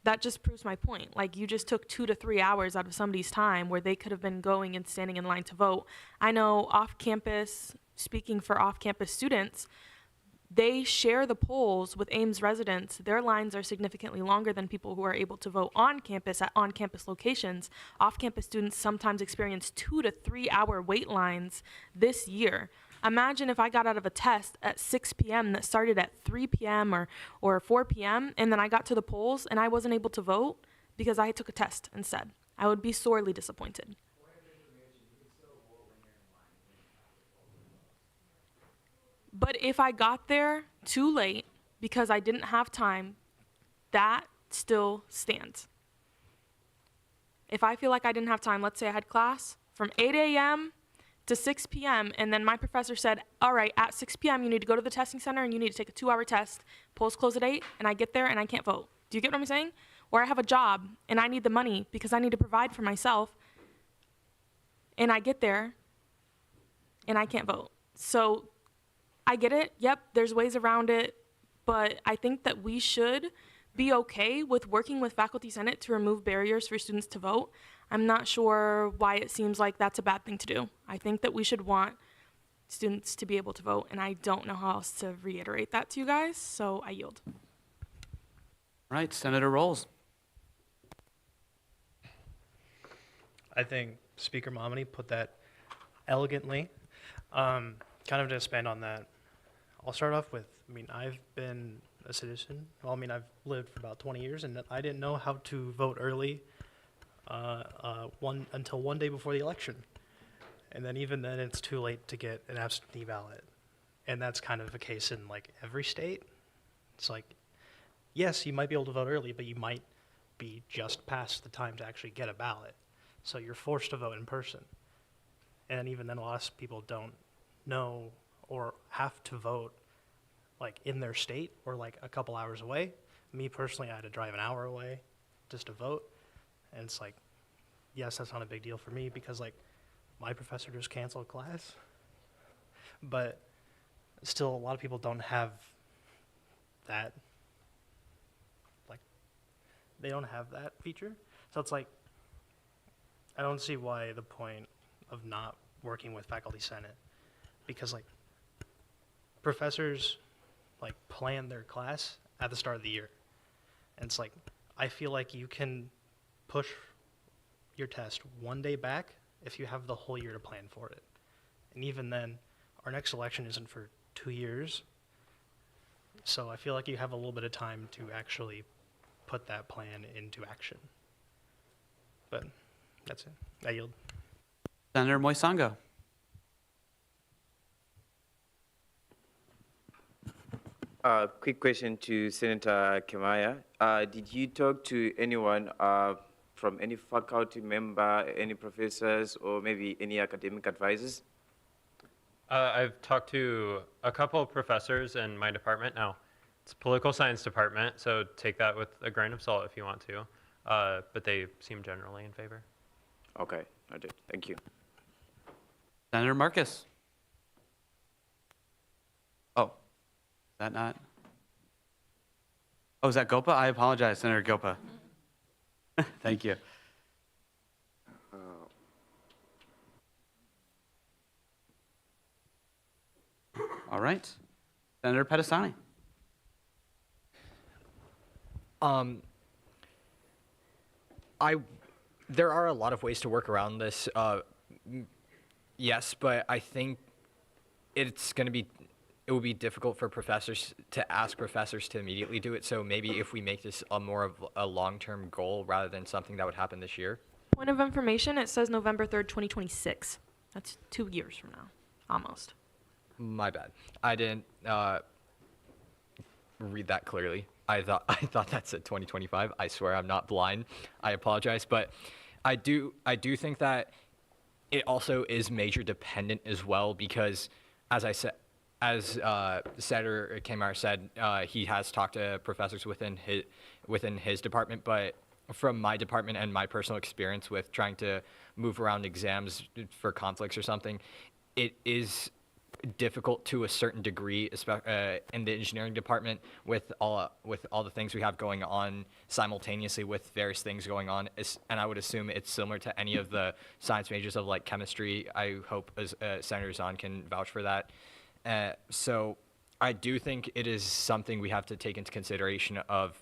that just proves my point. You just took 2 to 3 hours out of somebody's time where they could have been going and standing in line to vote. I know off-campus, speaking for off-campus students, they share the polls with Ames residents. Their lines are significantly longer than people who are able to vote on campus at on-campus locations. Off-campus students sometimes experience 2 to 3 hour wait lines this year. Imagine if I got out of a test at 6 p.m. that started at 3 p.m. or 4 p.m. and then I got to the polls and I wasn't able to vote because I took a test instead. I would be sorely disappointed. But if I got there too late because I didn't have time, that still stands. If I feel like I didn't have time, let's say I had class from 8 a.m. to 6 p.m. and then my professor said, all right, at 6 p.m. you need to go to the testing center and you need to take a 2-hour test. Polls close at 8 and I get there and I can't vote. Do you get what I'm saying? Or I have a job and I need the money because I need to provide for myself and I get there and I can't vote. So I get it. Yep, there's ways around it, but I think that we should be okay with working with Faculty Senate to remove barriers for students to vote. I'm not sure why it seems like that's a bad thing to do. I think that we should want students to be able to vote, and I don't know how else to reiterate that to you guys, so I yield. All right, Senator Rolls. I think Speaker Momini put that elegantly. Kind of to expand on that, I'll start off with, I've been a citizen. Well, I've lived for about 20 years, and I didn't know how to vote early until one day before the election. And then even then, it's too late to get an absentee ballot. And that's kind of the case in like every state. It's like, yes, you might be able to vote early, but you might be just past the time to actually get a ballot. So you're forced to vote in person. And even then, a lot of people don't know or have to vote like in their state or like a couple hours away. Me personally, I had to drive an hour away just to vote. And it's like, yes, that's not a big deal for me because like my professor just canceled class. But still, a lot of people don't have that, like, they don't have that feature. So it's like, I don't see why the point of not working with Faculty Senate, because like professors like plan their class at the start of the year. And it's like, I feel like you can push your test one day back if you have the whole year to plan for it. And even then, our next election isn't for 2 years. So I feel like you have a little bit of time to actually put that plan into action. But that's it. I yield. Senator Moisango. Quick question to Senator Kemaya. Did you talk to anyone from any faculty member, any professors, or maybe any academic advisors? I've talked to a couple of professors in my department. Now, it's political science department, so take that with a grain of salt if you want to. But they seem generally in favor. Okay, I did. Thank you. Senator Marcus. Oh, is that not? Oh, is that Gopa? I apologize, Senator Gopa. Thank you. All right. Senator Pedisani. There are a lot of ways to work around this. Yes, but I think it will be difficult for professors to ask professors to immediately do it. So maybe if we make this a more of a long-term goal rather than something that would happen this year. Point of information, it says November 3rd, 2026. That's 2 years from now, almost. My bad. I didn't read that clearly. I thought that said 2025. I swear I'm not blind. I apologize, but I do think that it also is major dependent as well because, as I said, as Senator Kemar said, he has talked to professors within his department, but from my department and my personal experience with trying to move around exams for conflicts or something, it is difficult to a certain degree, in the engineering department with all the things we have going on simultaneously with various things going on. And I would assume it's similar to any of the science majors of like chemistry. I hope Senator Zahn can vouch for that. So I do think it is something we have to take into consideration of,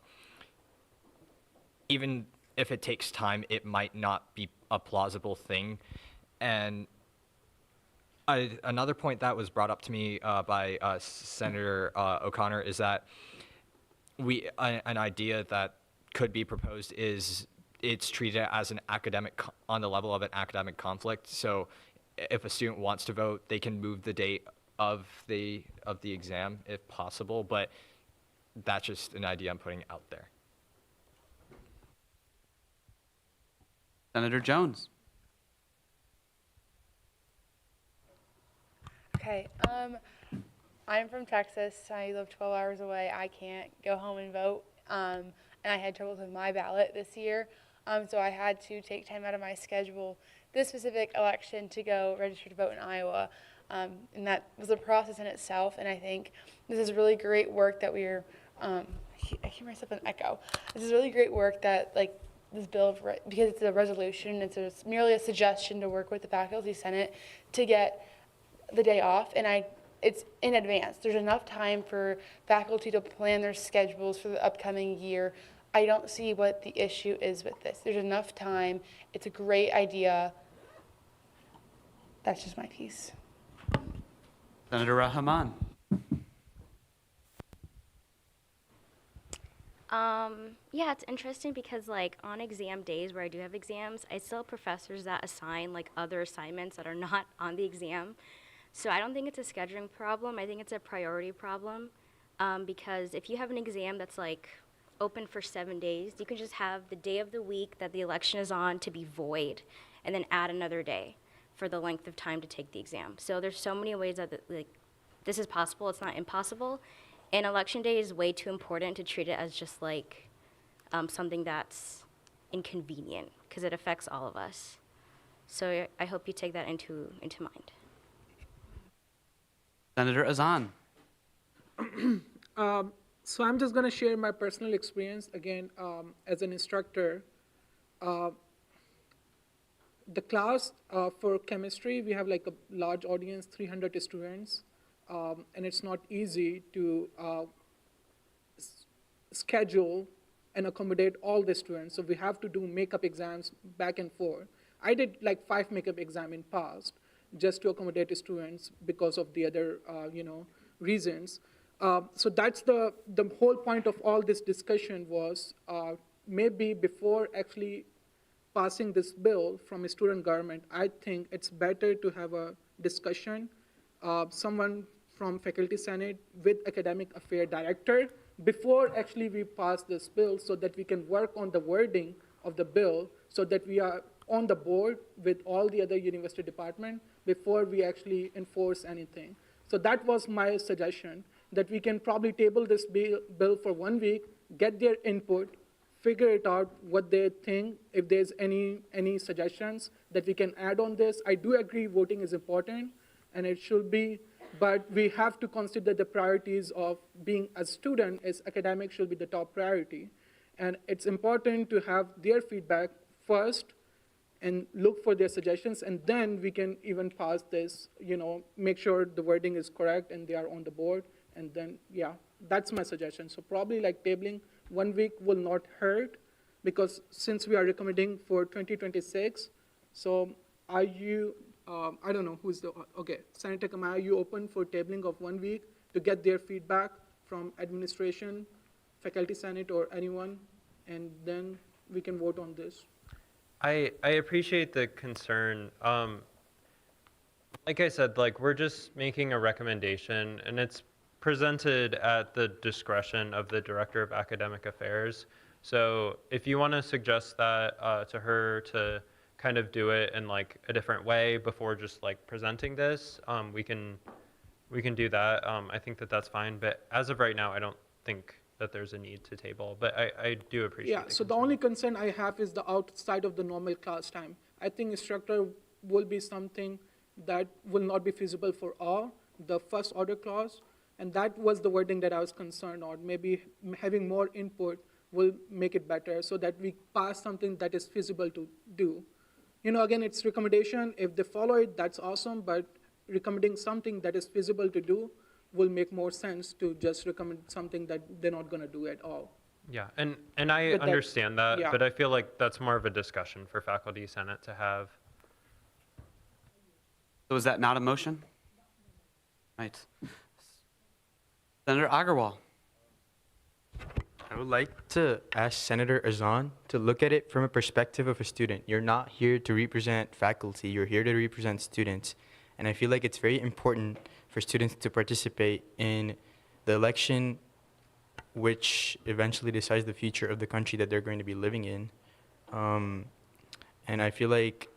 even if it takes time, it might not be a plausible thing. And another point that was brought up to me by Senator O'Connor is that an idea that could be proposed is it's treated as an academic, on the level of an academic conflict. So if a student wants to vote, they can move the date of the exam if possible, but that's just an idea I'm putting out there. Senator Jones. Okay, I'm from Texas. I live 12 hours away. I can't go home and vote, and I had troubles with my ballot this year, so I had to take time out of my schedule this specific election to go register to vote in Iowa, and that was a process in itself, and I think this is really great work that we're, I hear myself an echo. This is really great work that, like, this bill, because it's a resolution, it's merely a suggestion to work with the Faculty Senate to get the day off, and it's in advance. There's enough time for faculty to plan their schedules for the upcoming year. I don't see what the issue is with this. There's enough time. It's a great idea. That's just my piece. Senator Rahman. Yeah, it's interesting because like on exam days where I do have exams, I still have professors that assign like other assignments that are not on the exam. So I don't think it's a scheduling problem. I think it's a priority problem, because if you have an exam that's like open for 7 days, you can just have the day of the week that the election is on to be void, and then add another day for the length of time to take the exam. So there's so many ways that like this is possible. It's not impossible. And election day is way too important to treat it as just like something that's inconvenient, because it affects all of us. So I hope you take that into mind. Senator Azan. So I'm just going to share my personal experience again as an instructor. The class for chemistry, we have like a large audience, 300 students, and it's not easy to schedule and accommodate all the students. So we have to do makeup exams back and forth. I did like 5 makeup exams in past just to accommodate the students because of the other, reasons. So that's the whole point of all this discussion was maybe before actually passing this bill from a student government, I think it's better to have a discussion, someone from Faculty Senate with Academic Affairs Director before actually we pass this bill so that we can work on the wording of the bill so that we are on the board with all the other university departments before we actually enforce anything. So that was my suggestion, that we can probably table this bill for 1 week, get their input, figure it out what they think, if there's any suggestions that we can add on this. I do agree voting is important, and it should be, but we have to consider the priorities of being a student as academic should be the top priority. And it's important to have their feedback first and look for their suggestions, and then we can even pass this, make sure the wording is correct and they are on the board, and then, yeah, that's my suggestion. So probably like tabling 1 week will not hurt, because since we are recommending for 2026, so are you, I don't know who's okay, Senator Kamai, are you open for tabling of 1 week to get their feedback from administration, Faculty Senate, or anyone, and then we can vote on this? I appreciate the concern. Like I said, like we're just making a recommendation, and it's presented at the discretion of the Director of Academic Affairs. So if you want to suggest that to her to kind of do it in like a different way before just like presenting this, we can do that. I think that that's fine. But as of right now, I don't think that there's a need to table, but I do appreciate it. Yeah, so the only concern I have is the outside of the normal class time. I think instructor will be something that will not be feasible for all, the first order clause, and that was the wording that I was concerned on. Maybe having more input will make it better so that we pass something that is feasible to do. Again, it's recommendation. If they follow it, that's awesome, but recommending something that is feasible to do will make more sense to just recommend something that they're not going to do at all. Yeah, and I understand that, yeah. But I feel like that's more of a discussion for Faculty Senate to have. So is that not a motion? Right. Senator Agarwal. I would like to ask Senator Azan to look at it from a perspective of a student. You're not here to represent faculty, you're here to represent students. And I feel like it's very important for students to participate in the election, which eventually decides the future of the country that they're going to be living in. And I feel like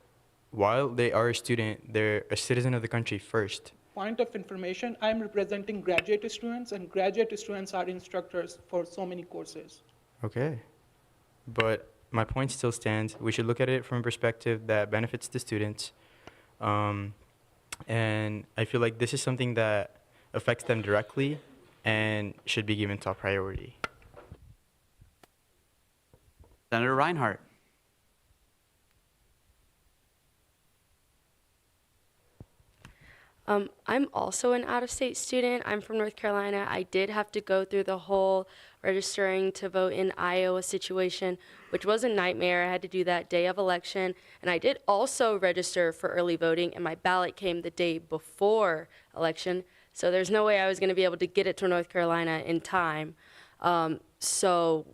while they are a student, they're a citizen of the country first. Point of information, I'm representing graduate students, and graduate students are instructors for so many courses. Okay. But my point still stands. We should look at it from a perspective that benefits the students. And I feel like this is something that affects them directly and should be given top priority. Senator Reinhardt. I'm also an out-of-state student. I'm from North Carolina. I did have to go through the whole registering to vote in Iowa situation, which was a nightmare. I had to do that day of election. And I did also register for early voting, and my ballot came the day before election. So there's no way I was going to be able to get it to North Carolina in time. So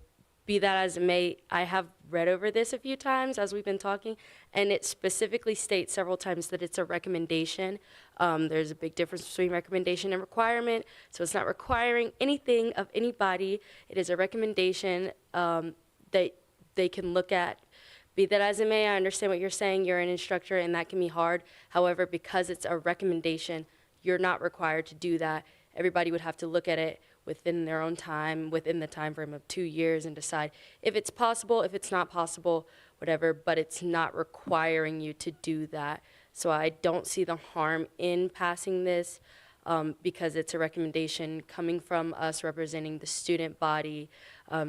be that as it may, I have read over this a few times as we've been talking, and it specifically states several times that it's a recommendation. There's a big difference between recommendation and requirement, so it's not requiring anything of anybody. It is a recommendation that they can look at. Be that as it may, I understand what you're saying. You're an instructor, and that can be hard. However, because it's a recommendation, you're not required to do that. Everybody would have to look at it within their own time, within the time frame of 2 years, and decide if it's possible, if it's not possible, whatever, but it's not requiring you to do that. So I don't see the harm in passing this because it's a recommendation coming from us representing the student body,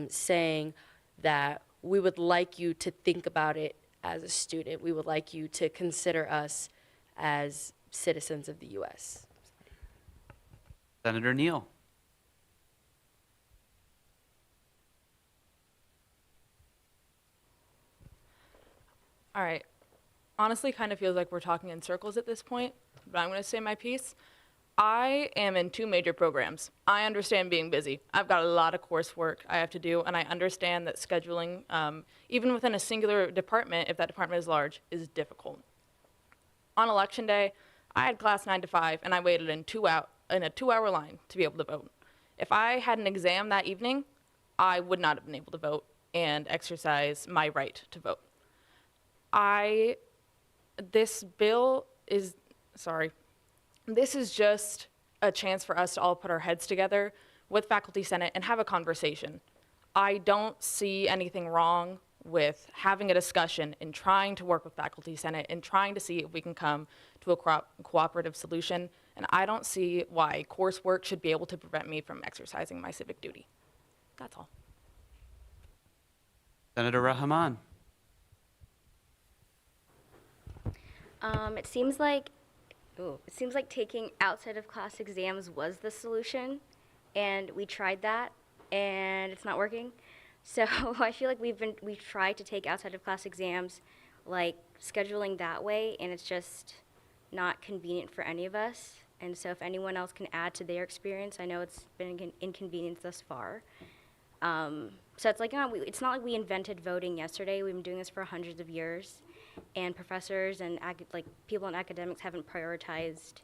saying that we would like you to think about it as a student. We would like you to consider us as citizens of the U.S. Senator Neal. All right. Honestly, kind of feels like we're talking in circles at this point, but I'm going to say my piece. I am in 2 major programs. I understand being busy. I've got a lot of coursework I have to do, and I understand that scheduling, even within a singular department, if that department is large, is difficult. On election day, I had class 9 to 5, and I waited in a 2-hour line to be able to vote. If I had an exam that evening, I would not have been able to vote and exercise my right to vote. This is just a chance for us to all put our heads together with Faculty Senate and have a conversation. I don't see anything wrong with having a discussion and trying to work with Faculty Senate and trying to see if we can come to a cooperative solution. And I don't see why coursework should be able to prevent me from exercising my civic duty. That's all. Senator Rahman. It seems like taking outside of class exams was the solution, and we tried that, and it's not working. So I feel like we've tried to take outside of class exams, like scheduling that way, and it's just not convenient for any of us. And so if anyone else can add to their experience, I know it's been an inconvenience thus far. So it's like it's not like we invented voting yesterday. We've been doing this for hundreds of years. And professors and people in academics haven't prioritized,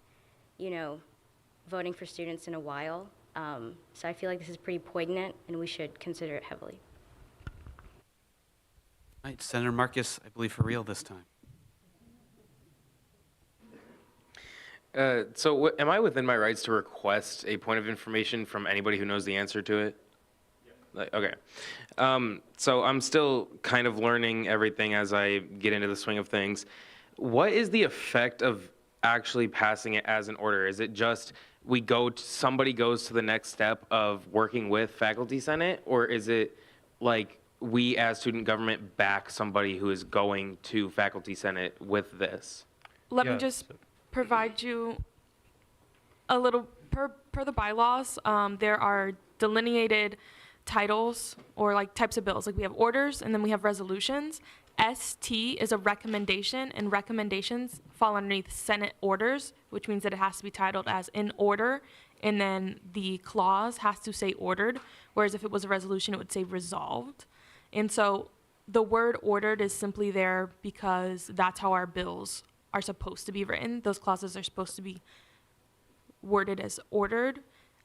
voting for students in a while. So I feel like this is pretty poignant, and we should consider it heavily. All right, Senator Marcus, I believe for real this time. Am I within my rights to request a point of information from anybody who knows the answer to it? Okay. So I'm still kind of learning everything as I get into the swing of things. What is the effect of actually passing it as an order? Is it just somebody goes to the next step of working with Faculty Senate, or is it like we as student government back somebody who is going to Faculty Senate with this? Let me just provide you a little, per the bylaws, there are delineated titles or types of bills. We have orders and then we have resolutions. ST is a recommendation, and recommendations fall underneath Senate orders, which means that it has to be titled as in order, and then the clause has to say ordered, whereas if it was a resolution, it would say resolved. And so the word ordered is simply there because that's how our bills are supposed to be written. Those clauses are supposed to be worded as ordered.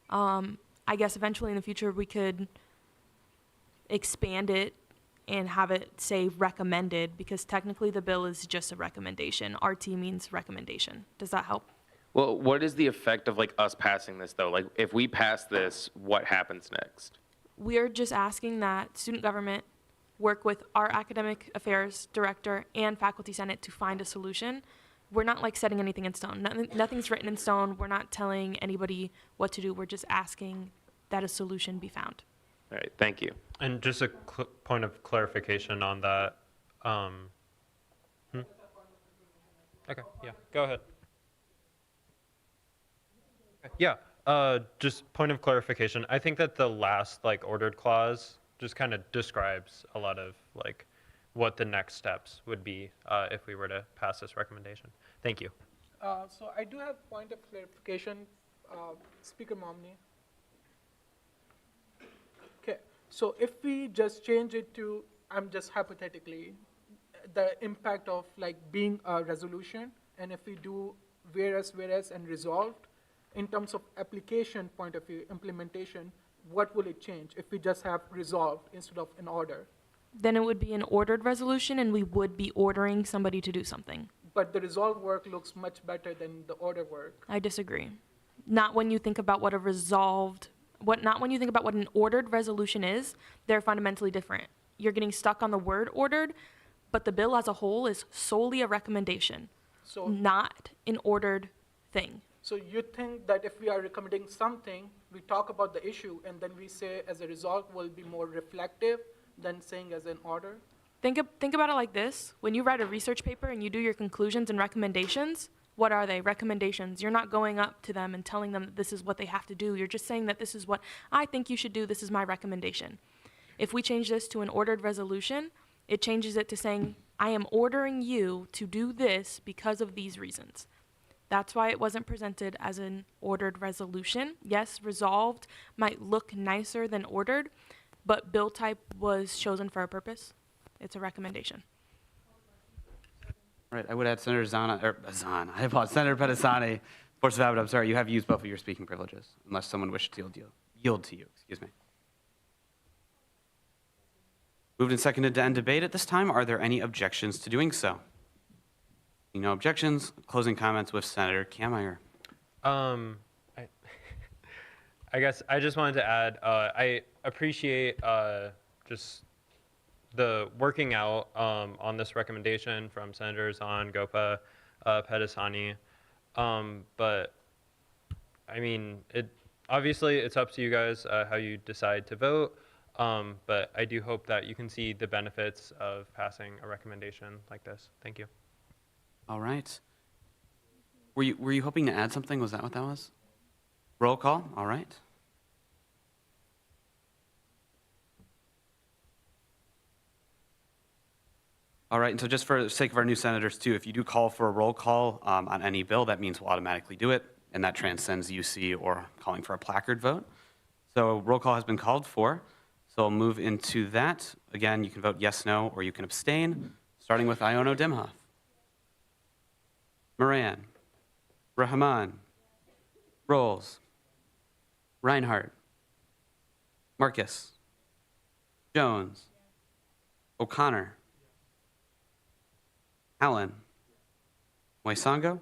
I guess eventually in the future we could expand it and have it say recommended, because technically the bill is just a recommendation. RT means recommendation. Does that help? Well, what is the effect of us passing this though? If we pass this, what happens next? We're just asking that student government work with our academic affairs director and Faculty Senate to find a solution. We're not setting anything in stone. Nothing's written in stone. We're not telling anybody what to do. We're just asking that a solution be found. All right, thank you. And just a point of clarification on that. Okay, yeah, go ahead. Yeah, Just point of clarification. I think that the last like ordered clause just kind of describes a lot of like what the next steps would be if we were to pass this recommendation. Thank you. So I do have point of clarification, Speaker Momney. Okay, so if we just change it to, I'm just hypothetically, the impact of like being a resolution, and if we do whereas, and resolved, in terms of application point of view, implementation, what will it change if we just have resolved instead of an order? Then it would be an ordered resolution, and we would be ordering somebody to do something. But the resolved work looks much better than the order work. I disagree. Not when you think about what a resolved, not when you think about what an ordered resolution is. They're fundamentally different. You're getting stuck on the word ordered, but the bill as a whole is solely a recommendation, So, not an ordered thing. so you think that if we are recommending something, we talk about the issue, and then we say as a result will be more reflective than saying as an order? Think about it like this. When you write a research paper and you do your conclusions and recommendations, what are they? Recommendations. You're not going up to them and telling them that this is what they have to do. You're just saying that this is what I think you should do. This is my recommendation. If we change this to an ordered resolution, it changes it to saying, I am ordering you to do this because of these reasons. That's why it wasn't presented as an ordered resolution. Yes, resolved might look nicer than ordered, but bill type was chosen for a purpose. It's a recommendation. Right, I would add Senator I apologize, Senator Pedisani, Force of Habit, I'm sorry, you have used both of your speaking privileges, unless someone wishes to yield to you, excuse me. Moved and seconded to end debate at this time. Are there any objections to doing so? Seeing no objections, closing comments with Senator Kammeier. I guess I just wanted to add, I appreciate just the working out on this recommendation from Senators on Gopa, Pedisani. But I mean, obviously it's up to you guys how you decide to vote. But I do hope that you can see the benefits of passing a recommendation like this. Thank you. All right. Were you hoping to add something? Was that what that was? Roll call, all right. All right, and so just for the sake of our new senators too, if you do call for a roll call on any bill, that means we'll automatically do it, and that transcends UC or calling for a placard vote. So roll call has been called for, so we'll move into that. Again, you can vote yes, no, or you can abstain, starting with Iono Dimhoff. Moran, Rahman, Rolls, Reinhardt, Marcus, Jones, O'Connor, Allen, Moisango,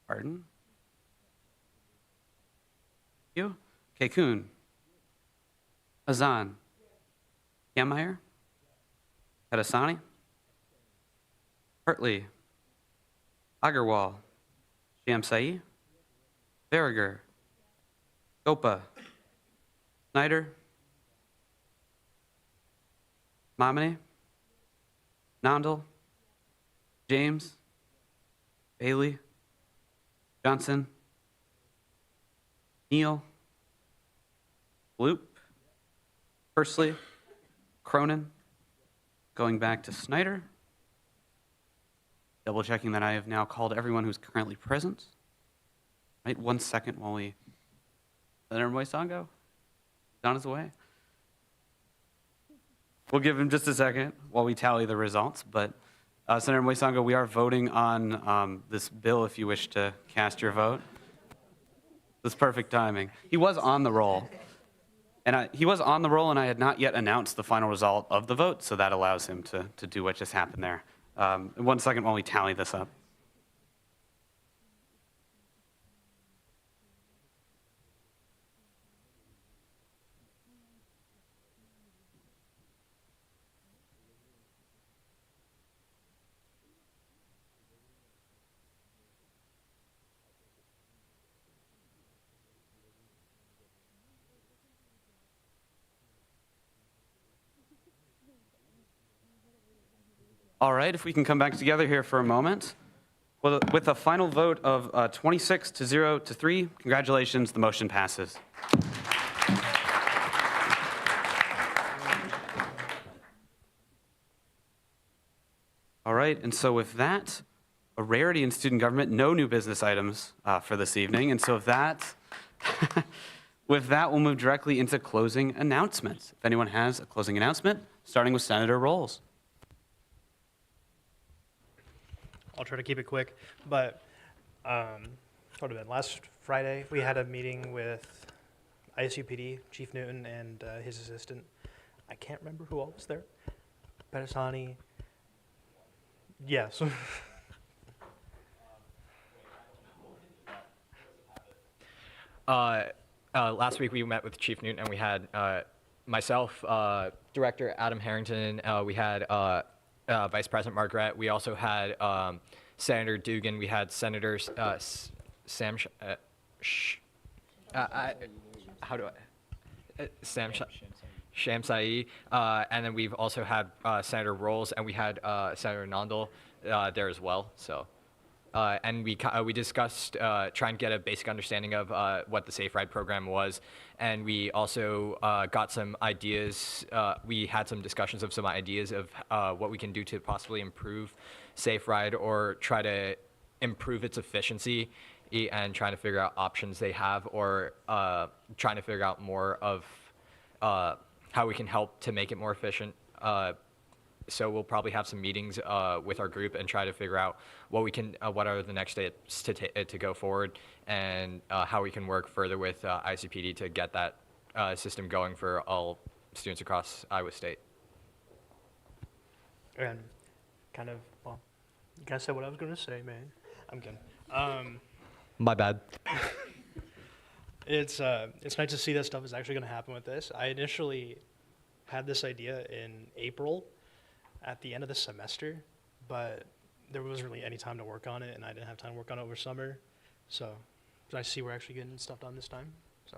Pardon? You? Kekun, Azan, Kammeier, Pedisani, Hartley, Agarwal, Shamsai, Berger, Gopa, Snyder, Mamane, Nondal, James, Bailey, Johnson, Neal, Loop, Persley, Cronin, going back to Snyder. Double checking that I have now called everyone who's currently present. Right, 1 second while we, Senator Moisango, on his way. We'll give him just a second while we tally the results, but Senator Moisango, we are voting on this bill if you wish to cast your vote. This perfect timing. He was on the roll. And I had not yet announced the final result of the vote, so that allows him to do what just happened there. 1 second while we tally this up. All right, if we can come back together here for a moment. Well, with a final vote of 26 to 0 to 3, congratulations, the motion passes. All right, and so with that, a rarity in student government, no new business items for this evening. And so with that, we'll move directly into closing announcements. If anyone has a closing announcement, starting with Senator Rolls. I'll try to keep it quick, but what have been last Friday we had a meeting with ISU PD, Chief Newton, and his assistant. I can't remember who all was there. Pedasani. Yes. Last week we met with Chief Newton and we had myself, Director Adam Harrington, we had Vice President Margaret, we also had Senator Dugan, we had Senator Sam Shamsai, and then we've also had Senator Rolls, and we had Senator Nandal there as well. So, and we discussed trying to get a basic understanding of what the Safe Ride program was, and we also got some ideas. We had some discussions of some ideas of what we can do to possibly improve Safe Ride or try to improve its efficiency, and trying to figure out options they have, or trying to figure out more of how we can help to make it more efficient. So we'll probably have some meetings with our group and try to figure out what we can, what are the next steps to go forward, and how we can work further with ICPD to get that system going for all students across Iowa State. And kind of, well, you kind of said what I was going to say, man. I'm kidding. My bad. It's nice to see that stuff is actually going to happen with this. I initially had this idea in April at the end of the semester, but there wasn't really any time to work on it, and I didn't have time to work on it over summer. So I see we're actually getting stuff done this time. So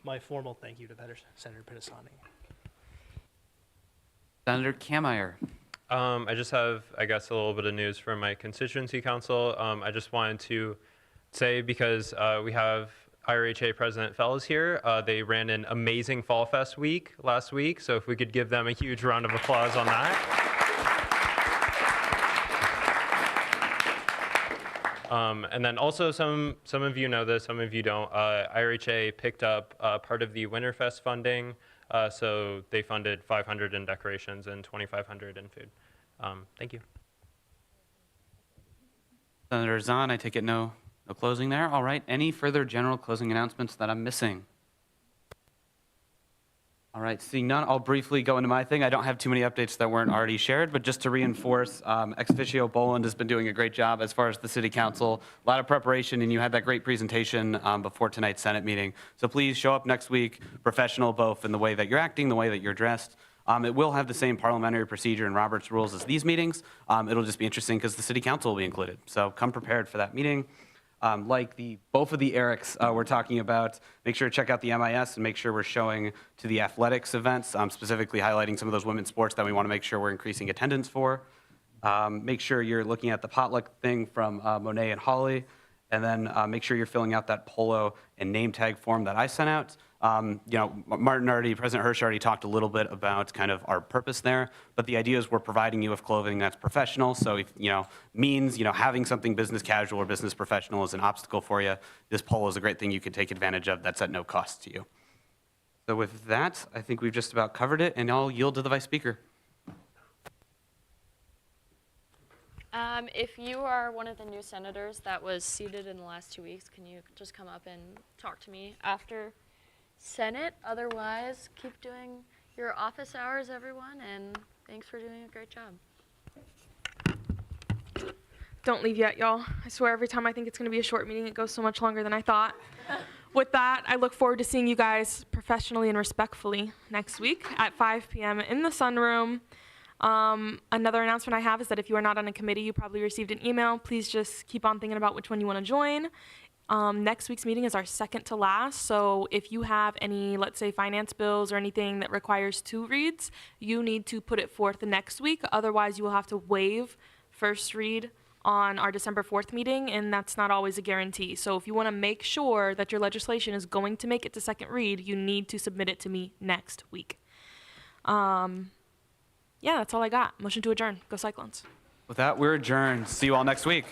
my formal thank you to Senator Pedasani. Senator Kameyer. I just have, I guess, a little bit of news from my constituency council. I just wanted to say, because we have IRHA President Fellows here, they ran an amazing Fall Fest week last week, so if we could give them a huge round of applause on that. And then also, some of you know this, some of you don't, IRHA picked up part of the Winterfest funding, so they funded 500 in decorations and 2,500 in food. Thank you. Senator Zahn, I take it no closing there. All right. Any further general closing announcements that I'm missing? All right. Seeing none, I'll briefly go into my thing. I don't have too many updates that weren't already shared, but just to reinforce, ex officio Boland has been doing a great job as far as the city council. A lot of preparation, and you had that great presentation before tonight's Senate meeting. So please show up next week, professional both in the way that you're acting, the way that you're dressed. It will have the same parliamentary procedure and Robert's rules as these meetings. It'll just be interesting because the city council will be included. So come prepared for that meeting. Like both of the Erics we're talking about, make sure to check out the MIS and make sure we're showing to the athletics events, specifically highlighting some of those women's sports that we want to make sure we're increasing attendance for. Make sure you're looking at the potluck thing from Monet and Holly, and then make sure you're filling out that polo and name tag form that I sent out. President Hirsch already talked a little bit about kind of our purpose there, but the idea is we're providing you with clothing that's professional. So if, means, having something business casual or business professional is an obstacle for you, this polo is a great thing you can take advantage of that's at no cost to you. So with that, I think we've just about covered it, and I'll yield to the Vice Speaker. If you are one of the new senators that was seated in the last 2 weeks, can you just come up and talk to me after Senate? Otherwise, keep doing your office hours, everyone, and thanks for doing a great job. Don't leave yet, y'all. I swear every time I think it's going to be a short meeting, it goes so much longer than I thought. With that, I look forward to seeing you guys professionally and respectfully next week at 5 p.m. in the sunroom. Another announcement I have is that if you are not on a committee, you probably received an email. Please just keep on thinking about which one you want to join. Next week's meeting is our second to last, so if you have any, let's say, finance bills or anything that requires 2 reads, you need to put it forth the next week. Otherwise, you will have to waive first read on our December 4th meeting, and that's not always a guarantee. So if you want to make sure that your legislation is going to make it to second read, you need to submit it to me next week. Yeah, that's all I got. Motion to adjourn. Go Cyclones. With that, we're adjourned. See you all next week.